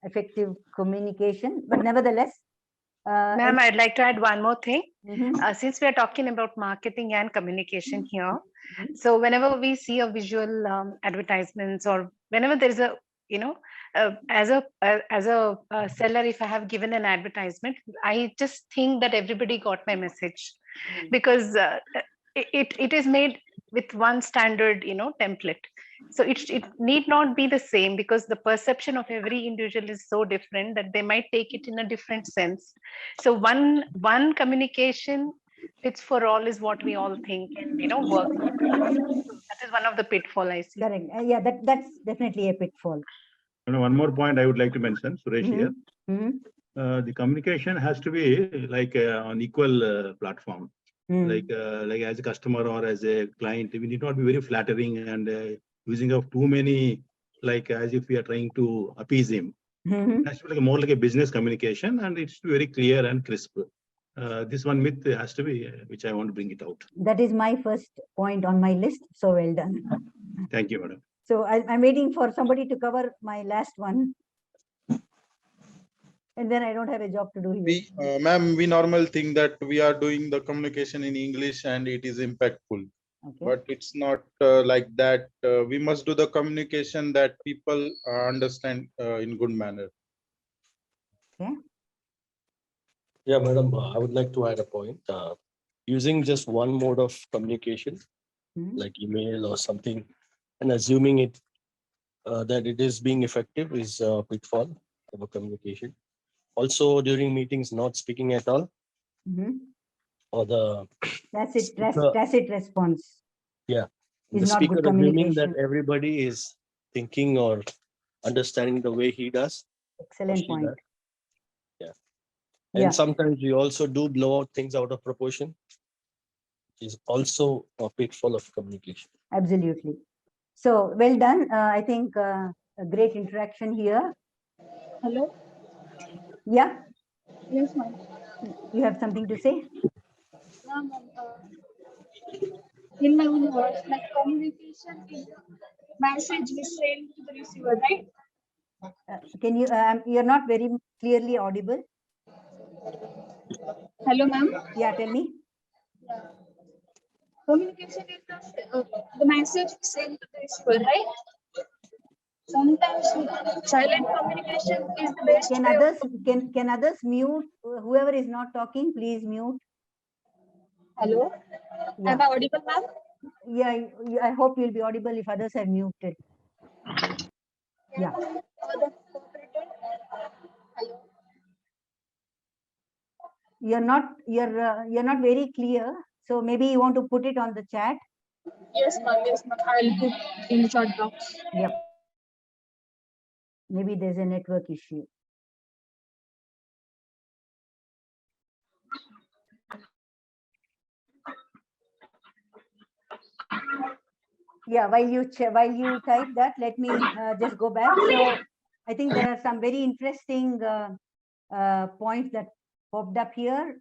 effective communication. But nevertheless, ma'am, I'd like to add one more thing. Since we are talking about marketing and communication here, so whenever we see a visual advertisements, or whenever there is a as a seller, if I have given an advertisement, I just think that everybody got my message, because it is made with one standard template. So it need not be the same, because the perception of every individual is so different that they might take it in a different sense. So one communication fits for all is what we all think and work. That is one of the pitfall I see. Correct. Yeah, that's definitely a pitfall. One more point I would like to mention, Suresh here. The communication has to be like on equal platform. Like as a customer or as a client, we need not be very flattering and using of too many, like as if we are trying to appease him. It has to be more like a business communication, and it's very clear and crisp. This one myth has to be, which I want to bring it out. That is my first point on my list. So well done. Thank you, madam. So I'm waiting for somebody to cover my last one. And then I don't have a job to do here. Ma'am, we normally think that we are doing the communication in English and it is impactful. Okay. But it's not like that. We must do the communication that people understand in good manner. Okay. Yeah, madam, I would like to add a point. Using just one mode of communication, like email or something, and assuming it that it is being effective is a pitfall of a communication. Also, during meetings, not speaking at all, or the tacit response. Yeah, Is the not speaker good assuming that communication. everybody is thinking or understanding the way he does. or Excellent she point. does. Yeah. And Yeah. sometimes we also do blow out things out of proportion. Is also a pitfall of communication. Absolutely. So well done. I think a great interaction here. Hello. Yeah. Yes, ma'am. You have something to say? Ma'am, in my own words, like communication is a message we send to the receiver, right? Can you? You're not very clearly audible. Hello, ma'am. Yeah. Tell me. Yeah. Communication is the message we send to the receiver, right? Sometimes silent communication is the best Can way others of can others mute? Whoever is not talking, please mute. Hello. Yeah. Am I audible, ma'am? Yeah. I hope you'll be audible if others are muted. Yeah. You're not very clear. So maybe you want to put it on the chat. Yes, ma'am. Yes, ma'am. I'll put in the chat box. Yep. Maybe there's a network issue. Yeah, while you type that, let me just go back. So I think there are some very interesting points that popped up here.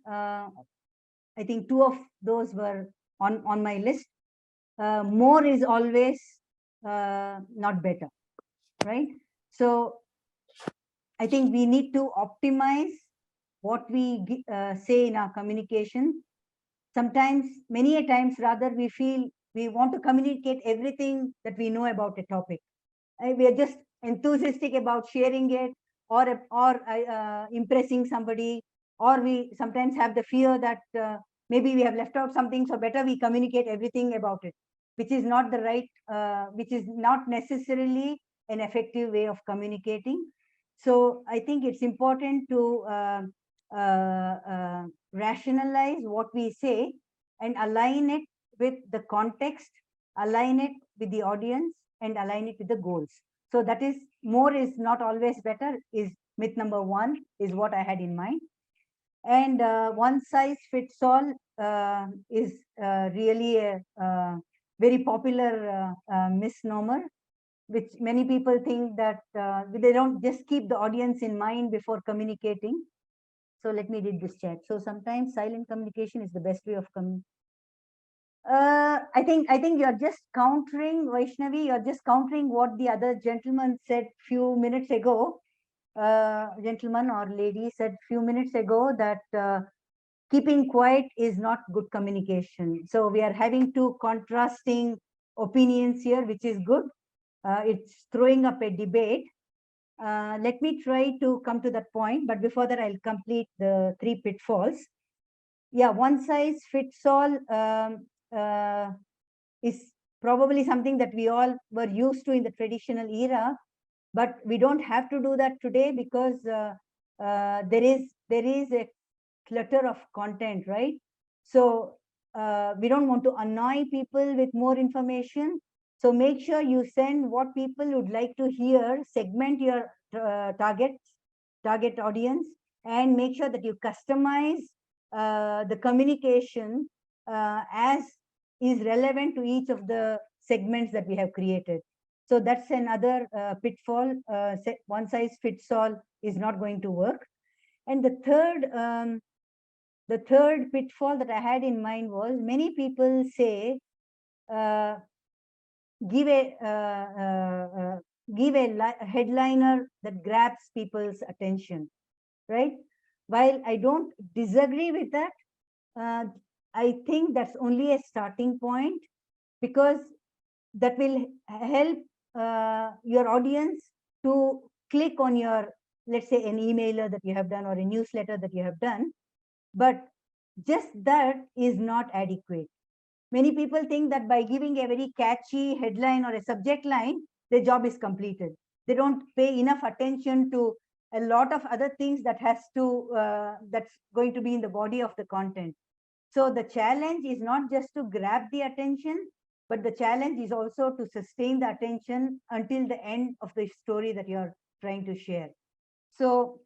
I think two of those were on my list. More is always not better, right? So I think we need to optimize what we say in our communication. Sometimes, many a times, rather, we feel we want to communicate everything that we know about a topic. We are just enthusiastic about sharing it or impressing somebody, or we sometimes have the fear that maybe we have left out something, so better we communicate everything about it, which is not the right, which is not necessarily an effective way of communicating. So I think it's important to rationalize what we say and align it with the context, align it with the audience, and align it with the goals. So that is, more is not always better is myth number one, is what I had in mind. And one size fits all is really a very popular misnomer, which many people think that they don't just keep the audience in mind before communicating. So let me read this chat. So sometimes silent communication is the best way of I think you're just countering, Vaishnavi, you're just countering what the other gentleman said few minutes ago. Gentleman or lady said few minutes ago that keeping quiet is not good communication. So we are having two contrasting opinions here, which is good. It's throwing up a debate. Let me try to come to that point, but before that, I'll complete the three pitfalls. Yeah, one size fits all is probably something that we all were used to in the traditional era, but we don't have to do that today because there is a clutter of content, right? So we don't want to annoy people with more information. So make sure you send what people would like to hear, segment your target audience, and make sure that you customize the communication as is relevant to each of the segments that we have created. So that's another pitfall. One size fits all is not going to work. And the third pitfall that I had in mind was, many people say, give a headliner that grabs people's attention, right? While I don't disagree with that, I think that's only a starting point. because that will help your audience to click on your, let's say, an emailer that you have done or a newsletter that you have done. But just that is not adequate. Many people think that by giving a very catchy headline or a subject line, the job is completed. They don't pay enough attention to a lot of other things that has to that's going to be in the body of the content. So the challenge is not just to grab the attention, but the challenge is also to sustain the attention until the end of the story that you're trying to share. So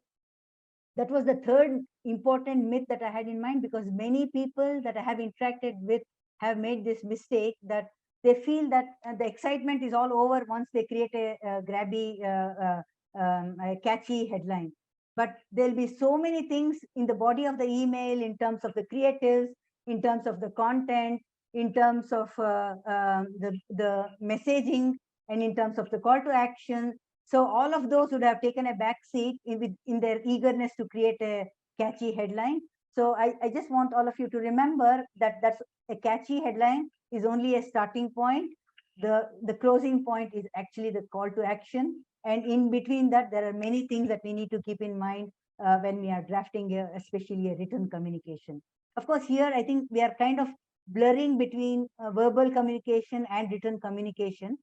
that was the third important myth that I had in mind, because many people that I have interacted with have made this mistake, that they feel that the excitement is all over once they create a grabby, a catchy headline. But there'll be so many things in the body of the email, in terms of the creatives, in terms of the content, in terms of the messaging, and in terms of the call to action. So all of those would have taken a back seat in their eagerness to create a catchy headline. So I just want all of you to remember that that's a catchy headline is only a starting point. The closing point is actually the call to action. And in between that, there are many things that we need to keep in mind when we are drafting, especially a written communication. Of course, here I think we are kind of blurring between verbal communication and written communication.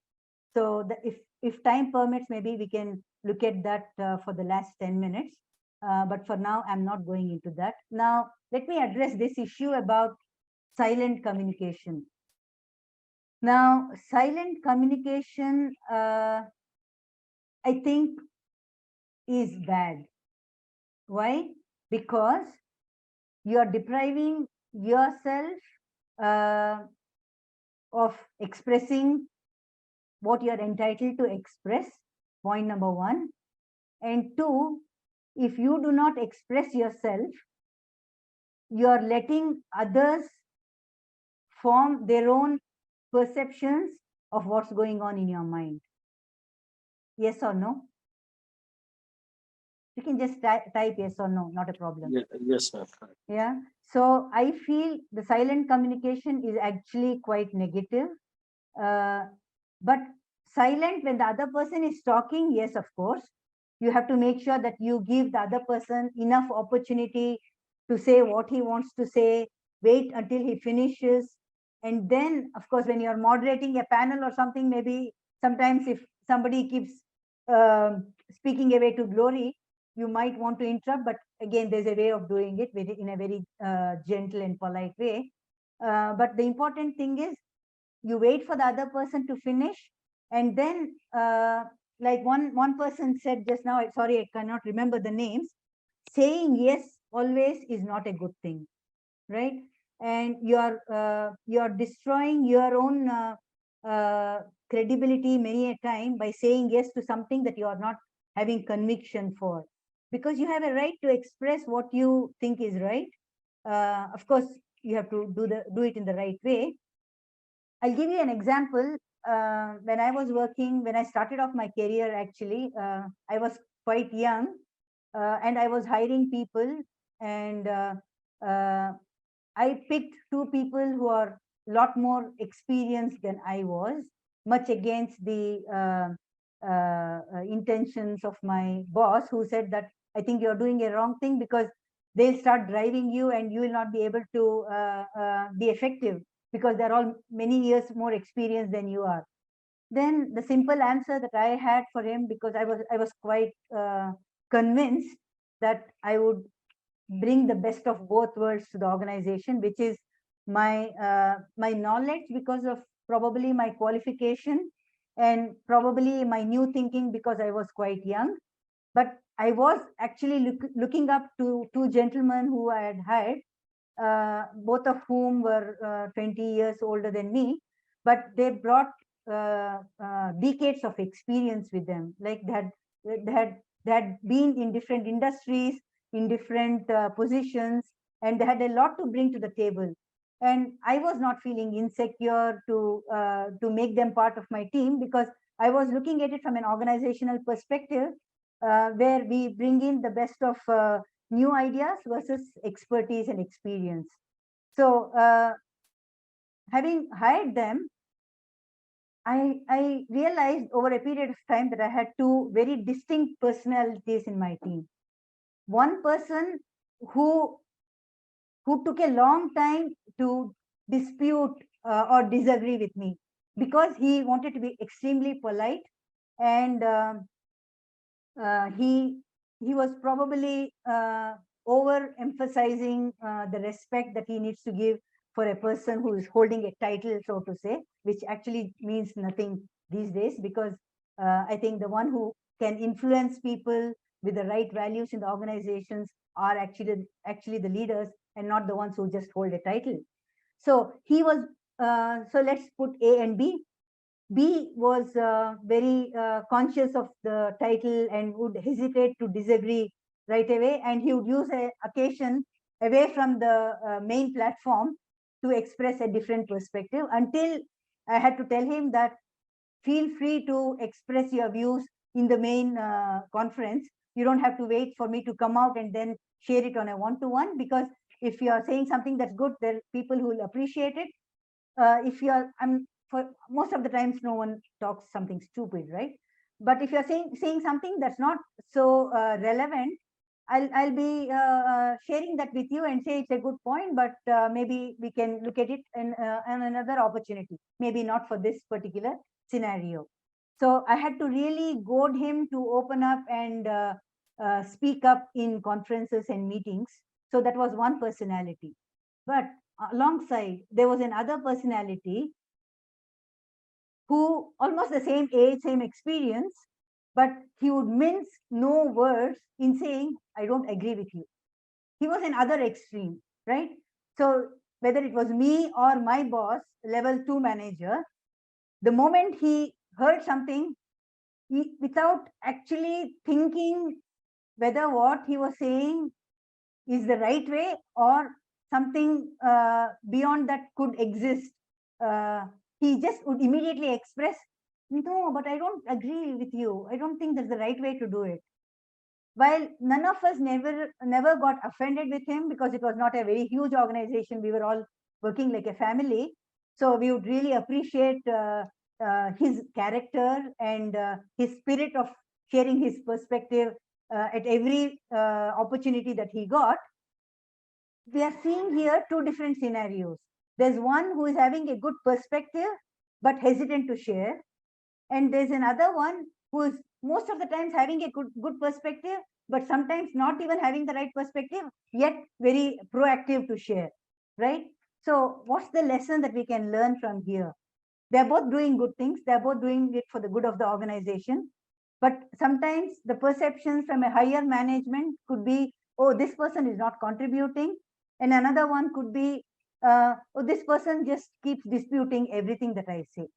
So if time permits, maybe we can look at that for the last 10 minutes. But for now, I'm not going into that. Now, let me address this issue about silent communication. Now, silent communication, I think, is bad. Why? Because you are depriving yourself of expressing what you are entitled to express, point number one. And two, if you do not express yourself, you are letting others form their own perceptions of what's going on in your mind. Yes or no? You can just type yes or no, not a problem. Yeah, yes, sir. Yeah. So I feel the silent communication is actually quite negative. But silent when the other person is talking, yes, of course. You have to make sure that you give the other person enough opportunity to say what he wants to say, wait until he finishes. And then, of course, when you're moderating a panel or something, maybe sometimes if somebody keeps speaking away to glory, you might want to interrupt. But again, there's a way of doing it in a very gentle and polite way. But the important thing is, you wait for the other person to finish, and then like one person said just now, sorry, I cannot remember the names, saying yes always is not a good thing, right? And you're destroying your own credibility many a time by saying yes to something that you are not having conviction for, because you have a right to express what you think is right. Of course, you have to do it in the right way. I'll give you an example. When I started off my career, actually, I was quite young, and I was hiring people, and I picked two people who are a lot more experienced than I was, much against the intentions of my boss, who said that I think you're doing a wrong thing, because they'll start driving you and you will not be able to be effective, because they're all many years more experienced than you are. Then the simple answer that I had for him, because I was quite convinced that I would bring the best of both worlds to the organization, which is my my knowledge because of probably my qualification, and probably my new thinking because I was quite young. But I was actually looking up to two gentlemen who I had hired, both of whom were 20 years older than me, but they brought decades of experience with them. Like they had been in different industries, in different positions, and they had a lot to bring to the table. And I was not feeling insecure to make them part of my team, because I was looking at it from an organizational perspective, where we bring in the best of new ideas versus expertise and experience. So having hired them, I realized over a period of time that I had two very distinct personalities in my team. One person who took a long time to dispute or disagree with me because he wanted to be extremely polite, and he was probably over emphasizing the respect that he needs to give for a person who is holding a title, so to say, which actually means nothing these days, because I think the one who can influence people with the right values in the organizations are actually the leaders and not the ones who just hold a title. So he was, so let's put A and B. B was very conscious of the title and would hesitate to disagree right away, and he would use an occasion away from the main platform to express a different perspective, until I had to tell him that feel free to express your views in the main conference. You don't have to wait for me to come out and then share it on a one-to-one, because if you are saying something that's good, there are people who will appreciate it. If you are, for most of the times, no one talks something stupid, right? But if you're saying something that's not so relevant, I'll be sharing that with you and say it's a good point, but maybe we can look at it in another opportunity, maybe not for this particular scenario. So I had to really goad him to open up and speak up in conferences and meetings. So that was one personality. But alongside, there was another personality who almost the same age, same experience, but he would mince no words in saying, I don't agree with you. He was another extreme, right? So whether it was me or my boss, level 2 manager, the moment he heard something, without actually thinking whether what he was saying is the right way or something beyond that could exist, he just would immediately express, no, but I don't agree with you. I don't think that's the right way to do it. While none of us never got offended with him, because it was not a very huge organization. We were all working like a family. So we would really appreciate his character and his spirit of sharing his perspective at every opportunity that he got. We are seeing here two different scenarios. There's one who is having a good perspective, but hesitant to share. And there's another one who is most of the times having a good perspective, but sometimes not even having the right perspective, yet very proactive to share, right? So what's the lesson that we can learn from here? They're both doing good things. They're both doing it for the good of the organization. But sometimes the perceptions from a higher management could be, oh, this person is not contributing. And another one could be, oh, this person just keeps disputing everything that I say,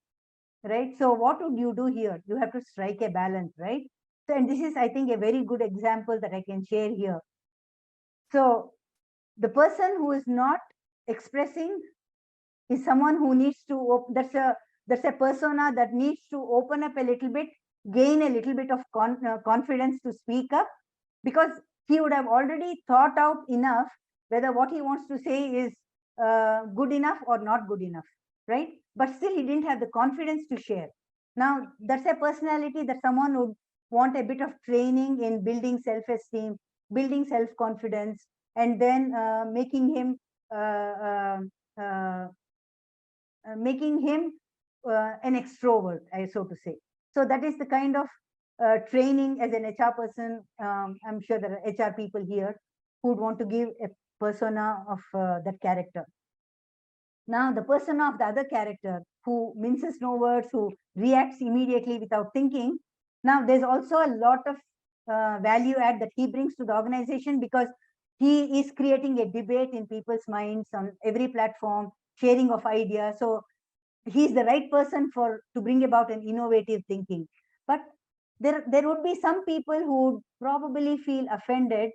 right? So what would you do here? You have to strike a balance, right? So, and this is, I think, a very good example that I can share here. So the person who is not expressing is someone who needs to, that's a persona that needs to open up a little bit, gain a little bit of confidence to speak up, because he would have already thought out enough whether what he wants to say is good enough or not good enough, right? But still he didn't have the confidence to share. Now that's a personality that someone would want a bit of training in building self-esteem, building self-confidence, and then making him an extrovert, so to say. So that is the kind of training as an HR person. I'm sure there are HR people here who would want to give a persona of that character. Now, the persona of the other character who minces no words, who reacts immediately without thinking. Now, there's also a lot of value add that he brings to the organization, because he is creating a debate in people's minds on every platform, sharing of ideas. So he's the right person to bring about an innovative thinking. But there would be some people who would probably feel offended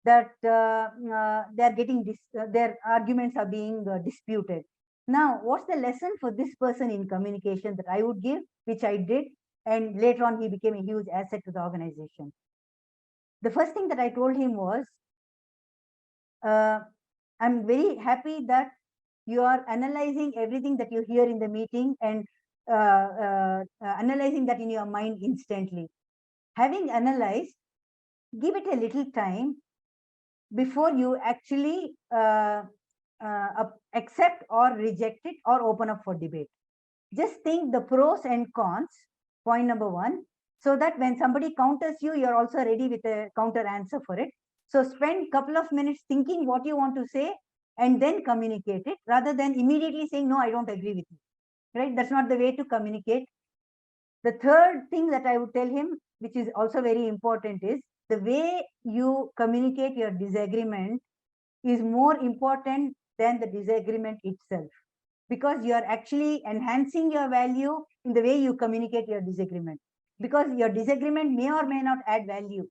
that they're getting their arguments are being disputed. Now, what's the lesson for this person in communication that I would give, which I did, and later on he became a huge asset to the organization? The first thing that I told him was, I'm very happy that you are analyzing everything that you hear in the meeting and analyzing that in your mind instantly. Having analyzed, give it a little time before you actually accept or reject it or open up for debate. Just think the pros and cons, point number one, so that when somebody counters you, you're also ready with a counter answer for it. So spend a couple of minutes thinking what you want to say and then communicate it rather than immediately saying, no, I don't agree with you, right? That's not the way to communicate. The third thing that I would tell him, which is also very important, is the way you communicate your disagreement is more important than the disagreement itself, because you are actually enhancing your value in the way you communicate your disagreement, because your disagreement may or may not add value,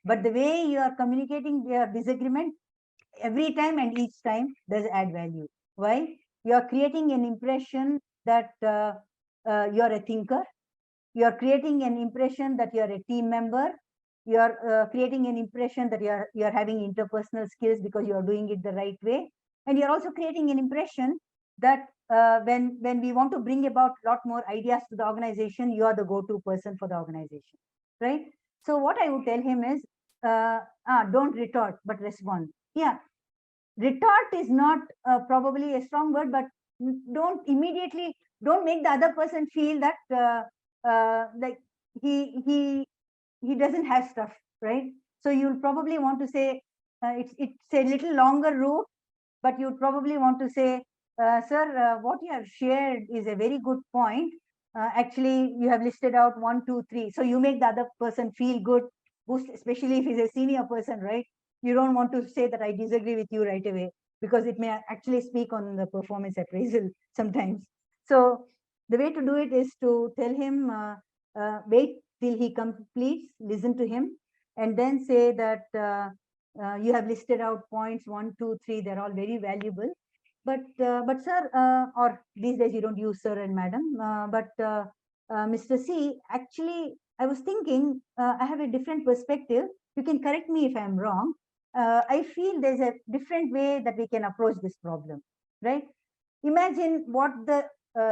but the way you are communicating your disagreement every time and each time does add value. Why? You are creating an impression that you are a thinker. You are creating an impression that you are a team member. You are creating an impression that you are having interpersonal skills because you are doing it the right way. And you're also creating an impression that when we want to bring about a lot more ideas to the organization, you are the go-to person for the organization, right? So what I would tell him is, don't retort, but respond. Yeah, retort is not probably a strong word, but don't make the other person feel that like he doesn't have stuff, right? So you'll probably want to say, it's a little longer route, but you'd probably want to say, sir, what you have shared is a very good point. Actually, you have listed out 1, 2, 3. So you make the other person feel good, especially if he's a senior person, right? You don't want to say that I disagree with you right away, because it may actually speak on the performance appraisal sometimes. So the way to do it is to tell him, wait till he completes, listen to him, and then say that you have listed out points 1, 2, 3. They're all very valuable. But sir, or these days you don't use sir and madam, but Mr. C, actually, I was thinking, I have a different perspective. You can correct me if I'm wrong. I feel there's a different way that we can approach this problem, right? Imagine what the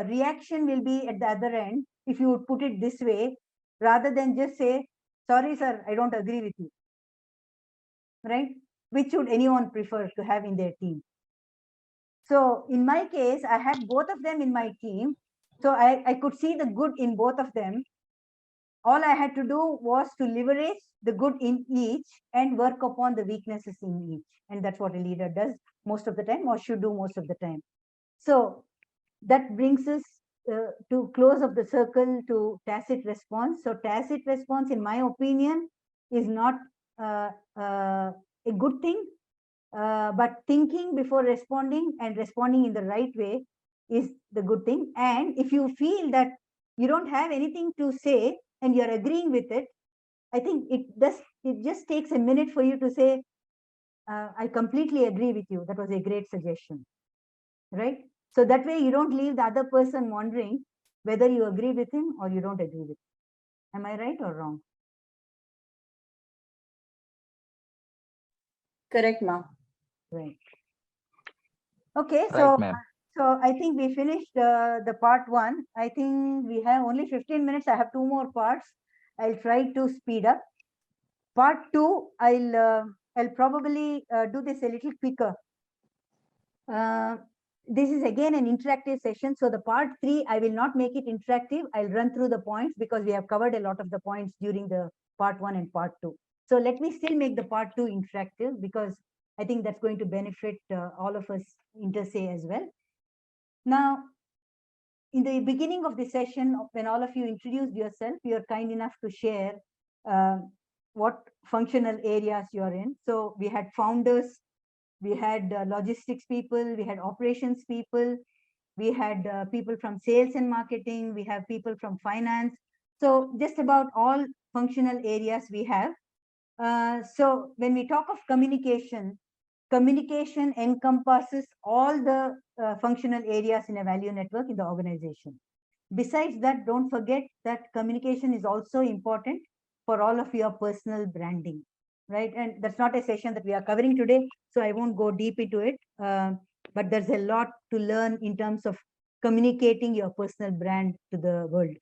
reaction will be at the other end if you would put it this way, rather than just say, sorry, sir, I don't agree with you, right? Which would anyone prefer to have in their team? So in my case, I had both of them in my team. So I could see the good in both of them. All I had to do was to leverage the good in each and work upon the weaknesses in each. And that's what a leader does most of the time, or should do most of the time. So that brings us to close of the circle to tacit response. So tacit response, in my opinion, is not a good thing, but thinking before responding and responding in the right way is the good thing. And if you feel that you don't have anything to say and you're agreeing with it, I think it just takes a minute for you to say, I completely agree with you. That was a great suggestion, right? So that way you don't leave the other person wondering whether you agree with him or you don't agree with him. Am I right or wrong? Correct, ma'am. Right. Okay, Right, so I think we finished the part 1. I think we have only 15 minutes. I have 2 more parts. I'll try to speed up. Part 2, I'll probably do this a little quicker. This is again an interactive session. So the part 3, I will not make it interactive. I'll run through the points because we have covered a lot of the points during the part 1 and part 2. So let me still make the part 2 interactive, because I think that's going to benefit all of us inter se as well. Now, in the beginning of the session, when all of you introduced yourself, you're kind enough to share what functional areas you're in. So we had founders, we had logistics people, we had operations people, we had people from sales and marketing, we have people from finance. So just about all functional areas we have. So when we talk of communication, communication encompasses all the functional areas in a value network in the organization. Besides that, don't forget that communication is also important for all of your personal branding, right? And that's not a session that we are covering today, so I won't go deep into it. But there's a lot to learn in terms of communicating your personal brand to the world.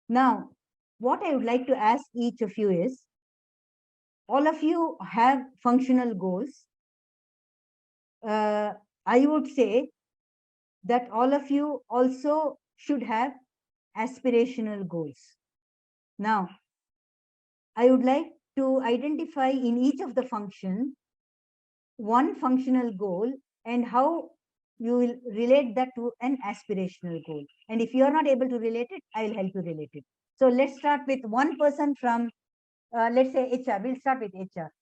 Now, what I would like to ask each of you is, all of you have functional goals. I would say that all of you also should have aspirational goals. Now, I would like to identify in each of the function one functional goal and how you will relate that to an aspirational goal. And if you are not able to relate it, I will help you relate it. So let's start with one person from, let's say HR. We'll start with HR.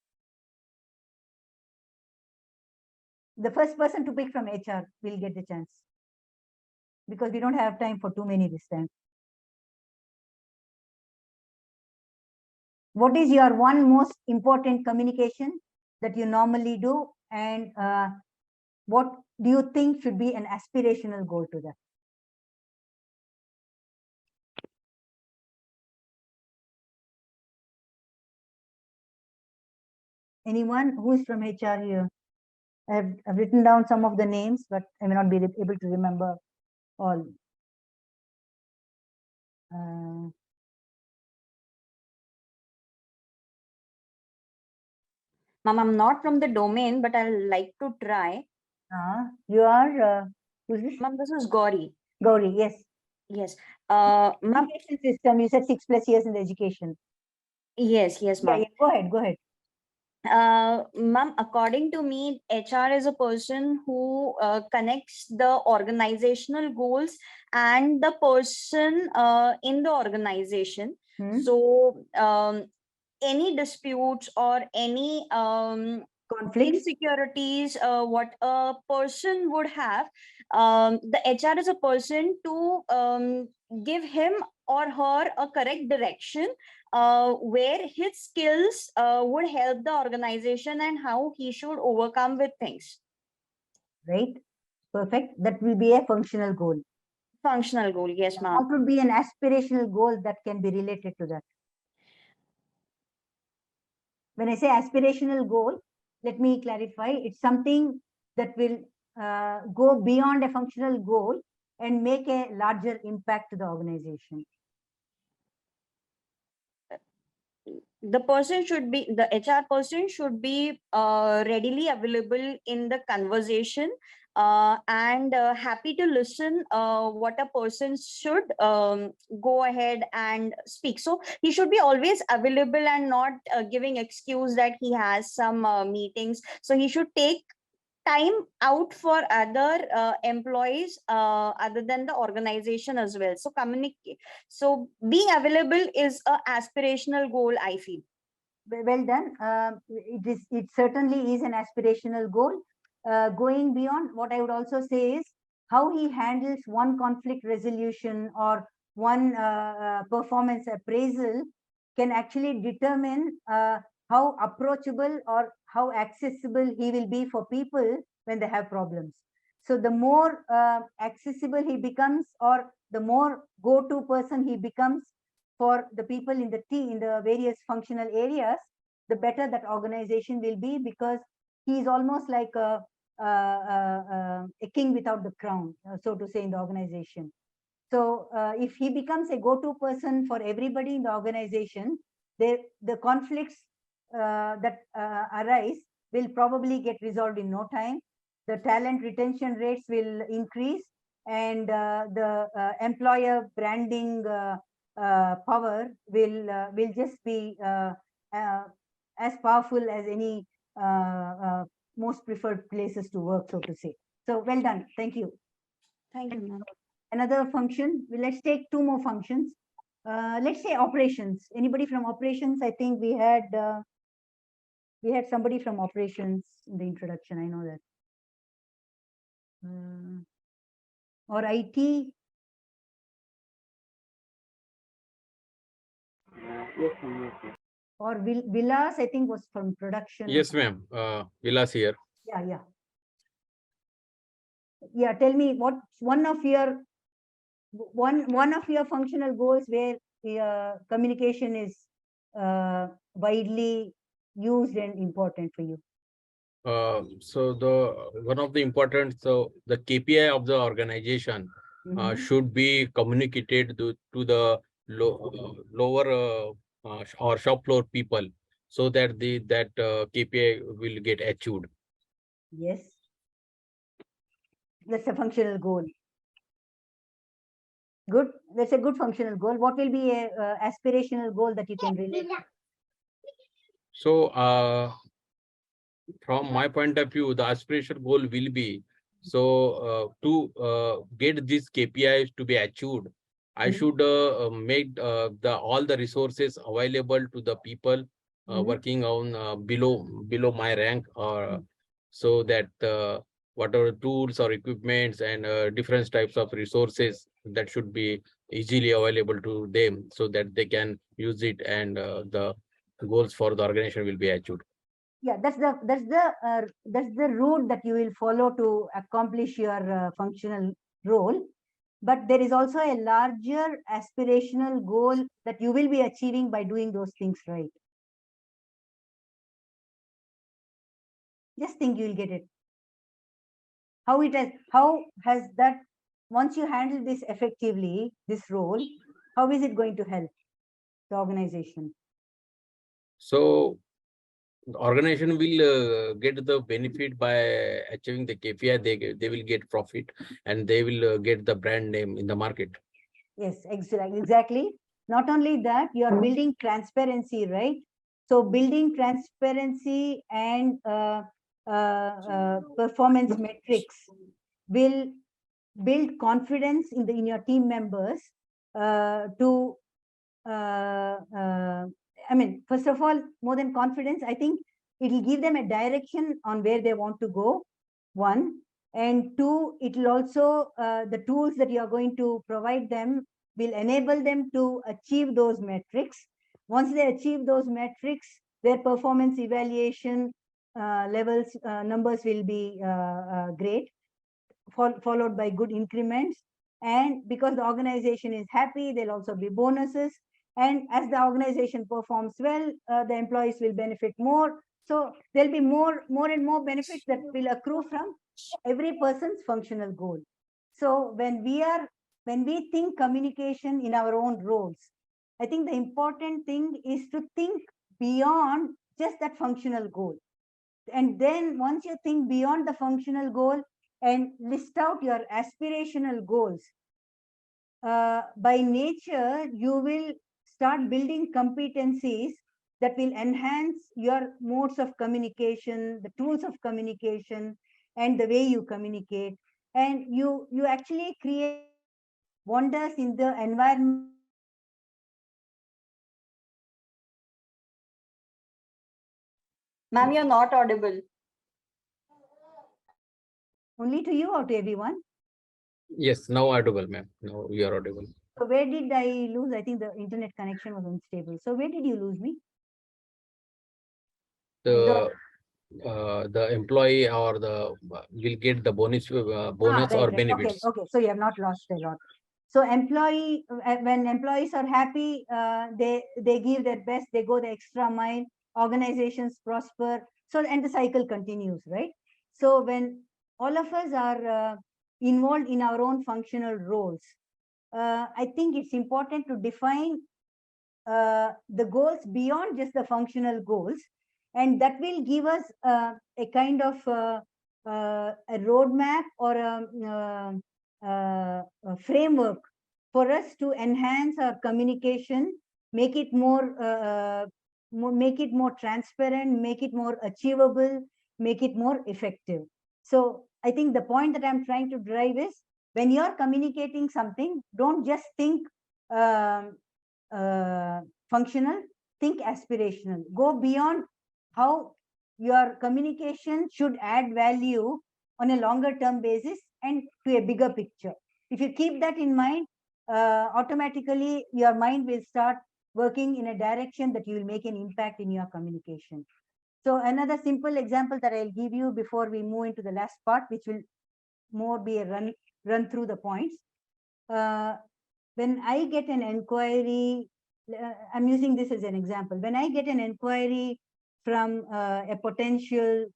The first person to pick from HR will get the chance, because we don't have time for too many this time. What is your one most important communication that you normally do, and what do you think should be an aspirational goal to that? Anyone who is from HR here? I've written down some of the names, but I may not be able to remember all. Ma'am, I'm not from the domain, but I'll like to try. You are, who's this? Ma'am, this is Gauri. Gauri, yes. Yes. Education system, you said 6+ years in the education. Yes, ma'am. Yeah, go ahead. Ma'am, according to me, HR is a person who connects the organizational goals and the person in the organization. So any disputes or any insecurities what a person would have, the HR is a person to give him or her a correct direction where his skills would help the organization and how he should overcome with things. Right, perfect. That will be a functional goal. Functional goal, yes, ma'am. What would be an aspirational goal that can be related to that? When I say aspirational goal, let me clarify. It's something that will go beyond a functional goal and make a larger impact to the organization. The person should be, the HR person should be readily available in the conversation and happy to listen what a person should go ahead and speak. So he should be always available and not giving excuse that he has some meetings. So he should take time out for other employees other than the organization as well. So communicate. So being available is a aspirational goal, I feel. Well done. It certainly is an aspirational goal. Going beyond, what I would also say is how he handles one conflict resolution or one performance appraisal can actually determine how approachable or how accessible he will be for people when they have problems. So the more accessible he becomes, or the more go-to person he becomes for the people in the team, in the various functional areas, the better that organization will be, because he is almost like a king without the crown, so to say, in the organization. So if he becomes a go-to person for everybody in the organization, the conflicts that arise will probably get resolved in no time. The talent retention rates will increase, and the employer branding power will just be as powerful as any most preferred places to work, so to say. So well done. Thank you. Thank you, ma'am. Another function. Let's take two more functions. Let's say operations. Anybody from operations? I think we had somebody from operations in the introduction. I know that. Or IT. Yes, ma'am. Yes, or Vilas, I think, was from production. Yes, ma'am. Vilas here. Yeah. Tell me, what one of your functional goals where communication is widely used and important for you? So the one of the important, so the KPI of the organization should be communicated to the lower or shop floor people, so that that KPI will get achieved. Yes, that's a functional goal. Good. That's a good functional goal. What will be a aspirational goal that you can relate? So, from my point of view, the aspiration goal will be, so to get these KPIs to be achieved, I should make all the resources available to the people working on below my rank, or so that whatever tools or equipments and different types of resources that should be easily available to them, so that they can use it, and the goals for the organization will be achieved. Yeah, that's the route that you will follow to accomplish your functional role. But there is also a larger aspirational goal that you will be achieving by doing those things right. Just think you will get it. How has that, once you handle this effectively, this role, how is it going to help the organization? So the organization will get the benefit by achieving the KPI. They will get profit, and they will get the brand name in the market. Yes, exactly. Not only that, you are building transparency, right? So building transparency and performance metrics will build confidence in your team members to I mean, first of all, more than confidence, I think it will give them a direction on where they want to go, one. And two, it will also, the tools that you are going to provide them will enable them to achieve those metrics. Once they achieve those metrics, their performance evaluation levels, numbers will be great, followed by good increments. And because the organization is happy, there'll also be bonuses. And as the organization performs well, the employees will benefit more. So there'll be more and more benefits that will accrue from every person's functional goal. So when we think communication in our own roles, I think the important thing is to think beyond just that functional goal. And then once you think beyond the functional goal and list out your aspirational goals, by nature, you will start building competencies that will enhance your modes of communication, the tools of communication, and the way you communicate. And you actually create wonders in the environment. Ma'am, you're not audible. Only to you or to everyone? Yes, now audible, ma'am. Now you are audible. So where did I lose? I think the internet connection was unstable. So where did you lose me? The employee or the will get the bonus Right. or benefits. Okay. So you have not lost a lot. So when employees are happy, they give their best, they go the extra mile, organizations prosper. So, and the cycle continues, right? So when all of us are involved in our own functional roles, I think it's important to define the goals beyond just the functional goals, and that will give us a kind of a roadmap or a framework for us to enhance our communication, make it more transparent, make it more achievable, make it more effective. So I think the point that I'm trying to drive is, when you're communicating something, don't just think functional, think aspirational. Go beyond how your communication should add value on a longer term basis and to a bigger picture. If you keep that in mind, automatically your mind will start working in a direction that you will make an impact in your communication. So another simple example that I'll give you before we move into the last part, which will more be a run through the points. When I get an inquiry, I'm using this as an example. When I get an inquiry from a potential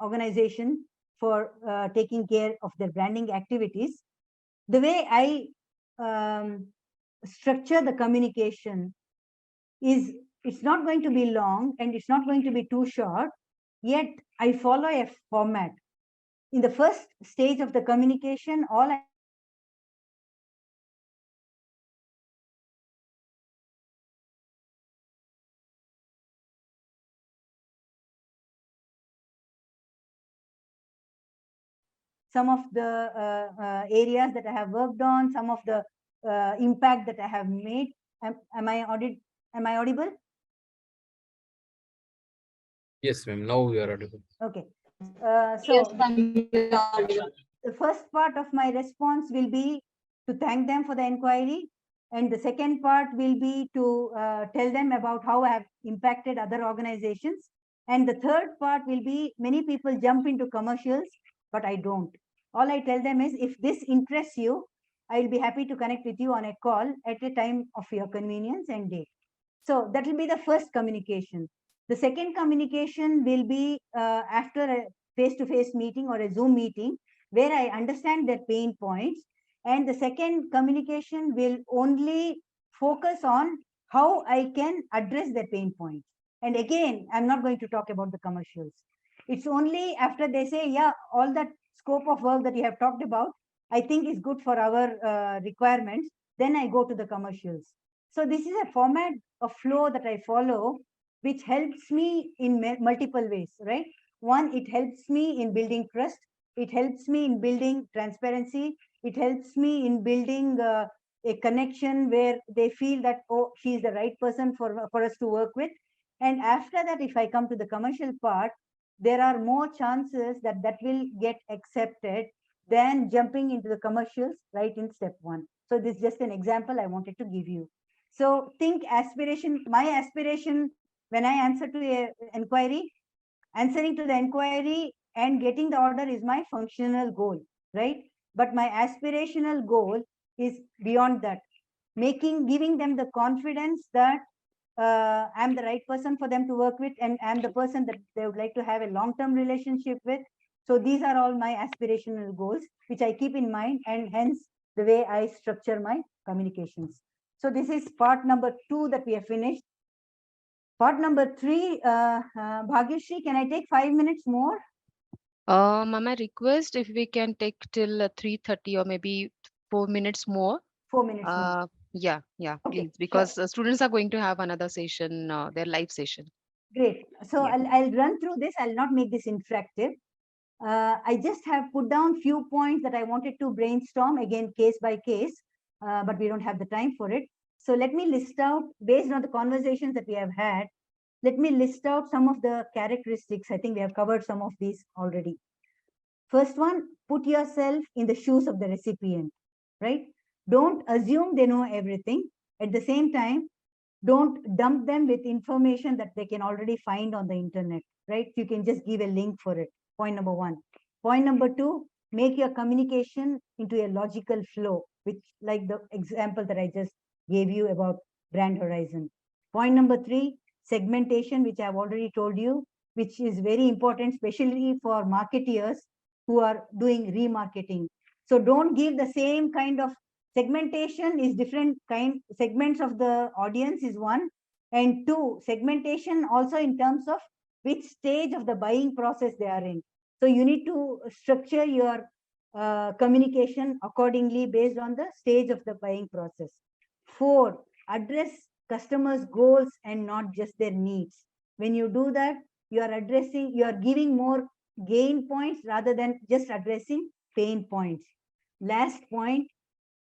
organization for taking care of their branding activities, The way I structure the communication is, it's not going to be long and it's not going to be too short, yet I follow a format. In the first stage of the communication, all I some of the areas that I have worked on, some of the impact that I have made. Am I audible? Yes, ma'am. Now we are audible. Okay. So the first part of my response will be to thank them for the inquiry. And the second part will be to tell them about how I have impacted other organizations. And the third part will be, many people jump into commercials, but I don't. All I tell them is, if this interests you, I will be happy to connect with you on a call at a time of your convenience and date. So that will be the first communication. The second communication will be after a face-to-face meeting or a Zoom meeting, where I understand their pain points. And the second communication will only focus on how I can address their pain points. And again, I'm not going to talk about the commercials. It's only after they say, yeah, all that scope of work that you have talked about, I think is good for our requirements, then I go to the commercials. So this is a format, a flow that I follow, which helps me in multiple ways, right? One, it helps me in building trust. It helps me in building transparency. It helps me in building a connection where they feel that, oh, she's the right person for us to work with. And after that, if I come to the commercial part, there are more chances that that will get accepted than jumping into the commercials right in step one. So this is just an example I wanted to give you. So think aspiration, my aspiration when I answer to a inquiry, answering to the inquiry and getting the order is my functional goal, right? But my aspirational goal is beyond that, giving them the confidence that I'm the right person for them to work with, and I'm the person that they would like to have a long-term relationship with. So these are all my aspirational goals, which I keep in mind, and hence the way I structure my communications. So this is part number 2 that we have finished. Part number 3, Bhagyashri, can I take 5 minutes more? Mama, request if we can take till 3:30 or maybe 4 minutes more. 4 minutes more. Yeah, Okay, please, because students are going to have another session, their live session. Great. So Yeah. I'll run through this. I'll not make this interactive. I just have put down few points that I wanted to brainstorm, again, case by case, but we don't have the time for it. So let me list out, based on the conversations that we have had, let me list out some of the characteristics. I think we have covered some of these already. First one, put yourself in the shoes of the recipient, right? Don't assume they know everything. At the same time, don't dump them with information that they can already find on the internet, right? You can just give a link for it. Point number 1. Point number 2, make your communication into a logical flow, which, like the example that I just gave you about brand horizon. Point number 3, segmentation, which I've already told you, which is very important, especially for marketeers who are doing remarketing. So don't give the same kind of segmentation. Is different kind segments of the audience is one, and 2, segmentation also in terms of which stage of the buying process they are in. So you need to structure your communication accordingly based on the stage of the buying process. 4, address customers' goals and not just their needs. When you do that, you are giving more gain points rather than just addressing pain points. Last point,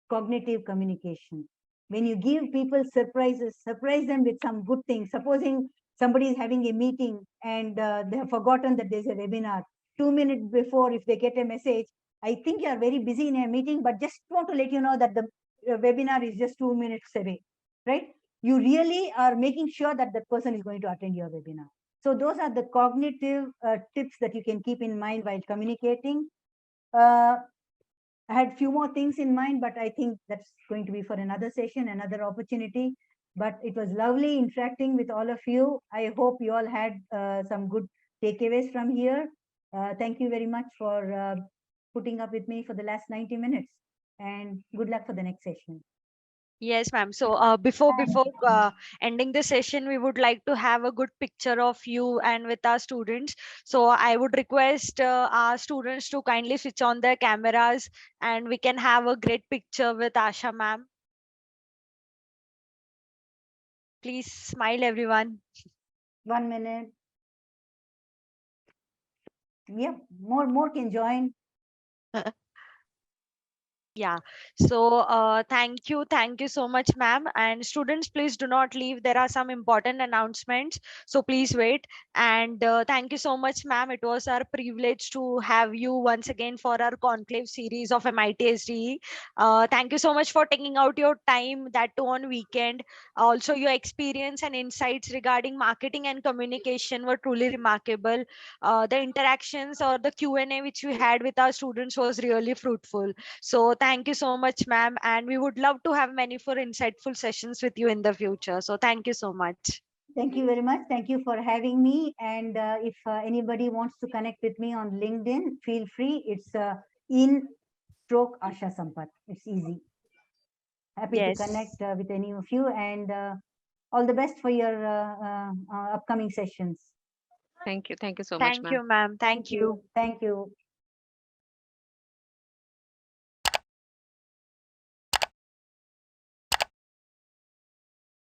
cognitive communication. When you give people surprises, surprise them with some good things. Supposing somebody is having a meeting and they have forgotten that there's a webinar. 2 minutes before, if they get a message, I think you are very busy in a meeting, but just want to let you know that the webinar is just 2 minutes away, right? You really are making sure that that person is going to attend your webinar. So those are the cognitive tips that you can keep in mind while communicating. I had few more things in mind, but I think that's going to be for another session, another opportunity. But it was lovely interacting with all of you. I hope you all had some good takeaways from here. Thank you very much for putting up with me for the last 90 minutes. and good luck for the next session. Yes, ma'am. So before ending the session, we would like to have a good picture of you and with our students. So I would request our students to kindly switch on their cameras and we can have a great picture with Asha ma'am. Please smile, everyone. 1 minute. Yeah, more can join. Yeah, so thank you so much, ma'am. And students, please do not leave. There are some important announcements, so please wait. And thank you so much, ma'am. It was our privilege to have you once again for our conclave series of MIT SDE. Thank you so much for taking out your time, that too on weekend. Also, your experience and insights regarding marketing and communication were truly remarkable. The interactions or the Q&A which we had with our students was really fruitful. So thank you so much, ma'am. And we would love to have many more insightful sessions with you in the future. So thank you so much. Thank you very much. Thank you for having me. And if anybody wants to connect with me on LinkedIn, feel free. It's in stroke Asha Sampath. It's easy. Happy to connect with any of you, and all the best for your upcoming sessions. Thank you. Thank you so much, Thank ma'am. you, ma'am. Thank you. Thank you.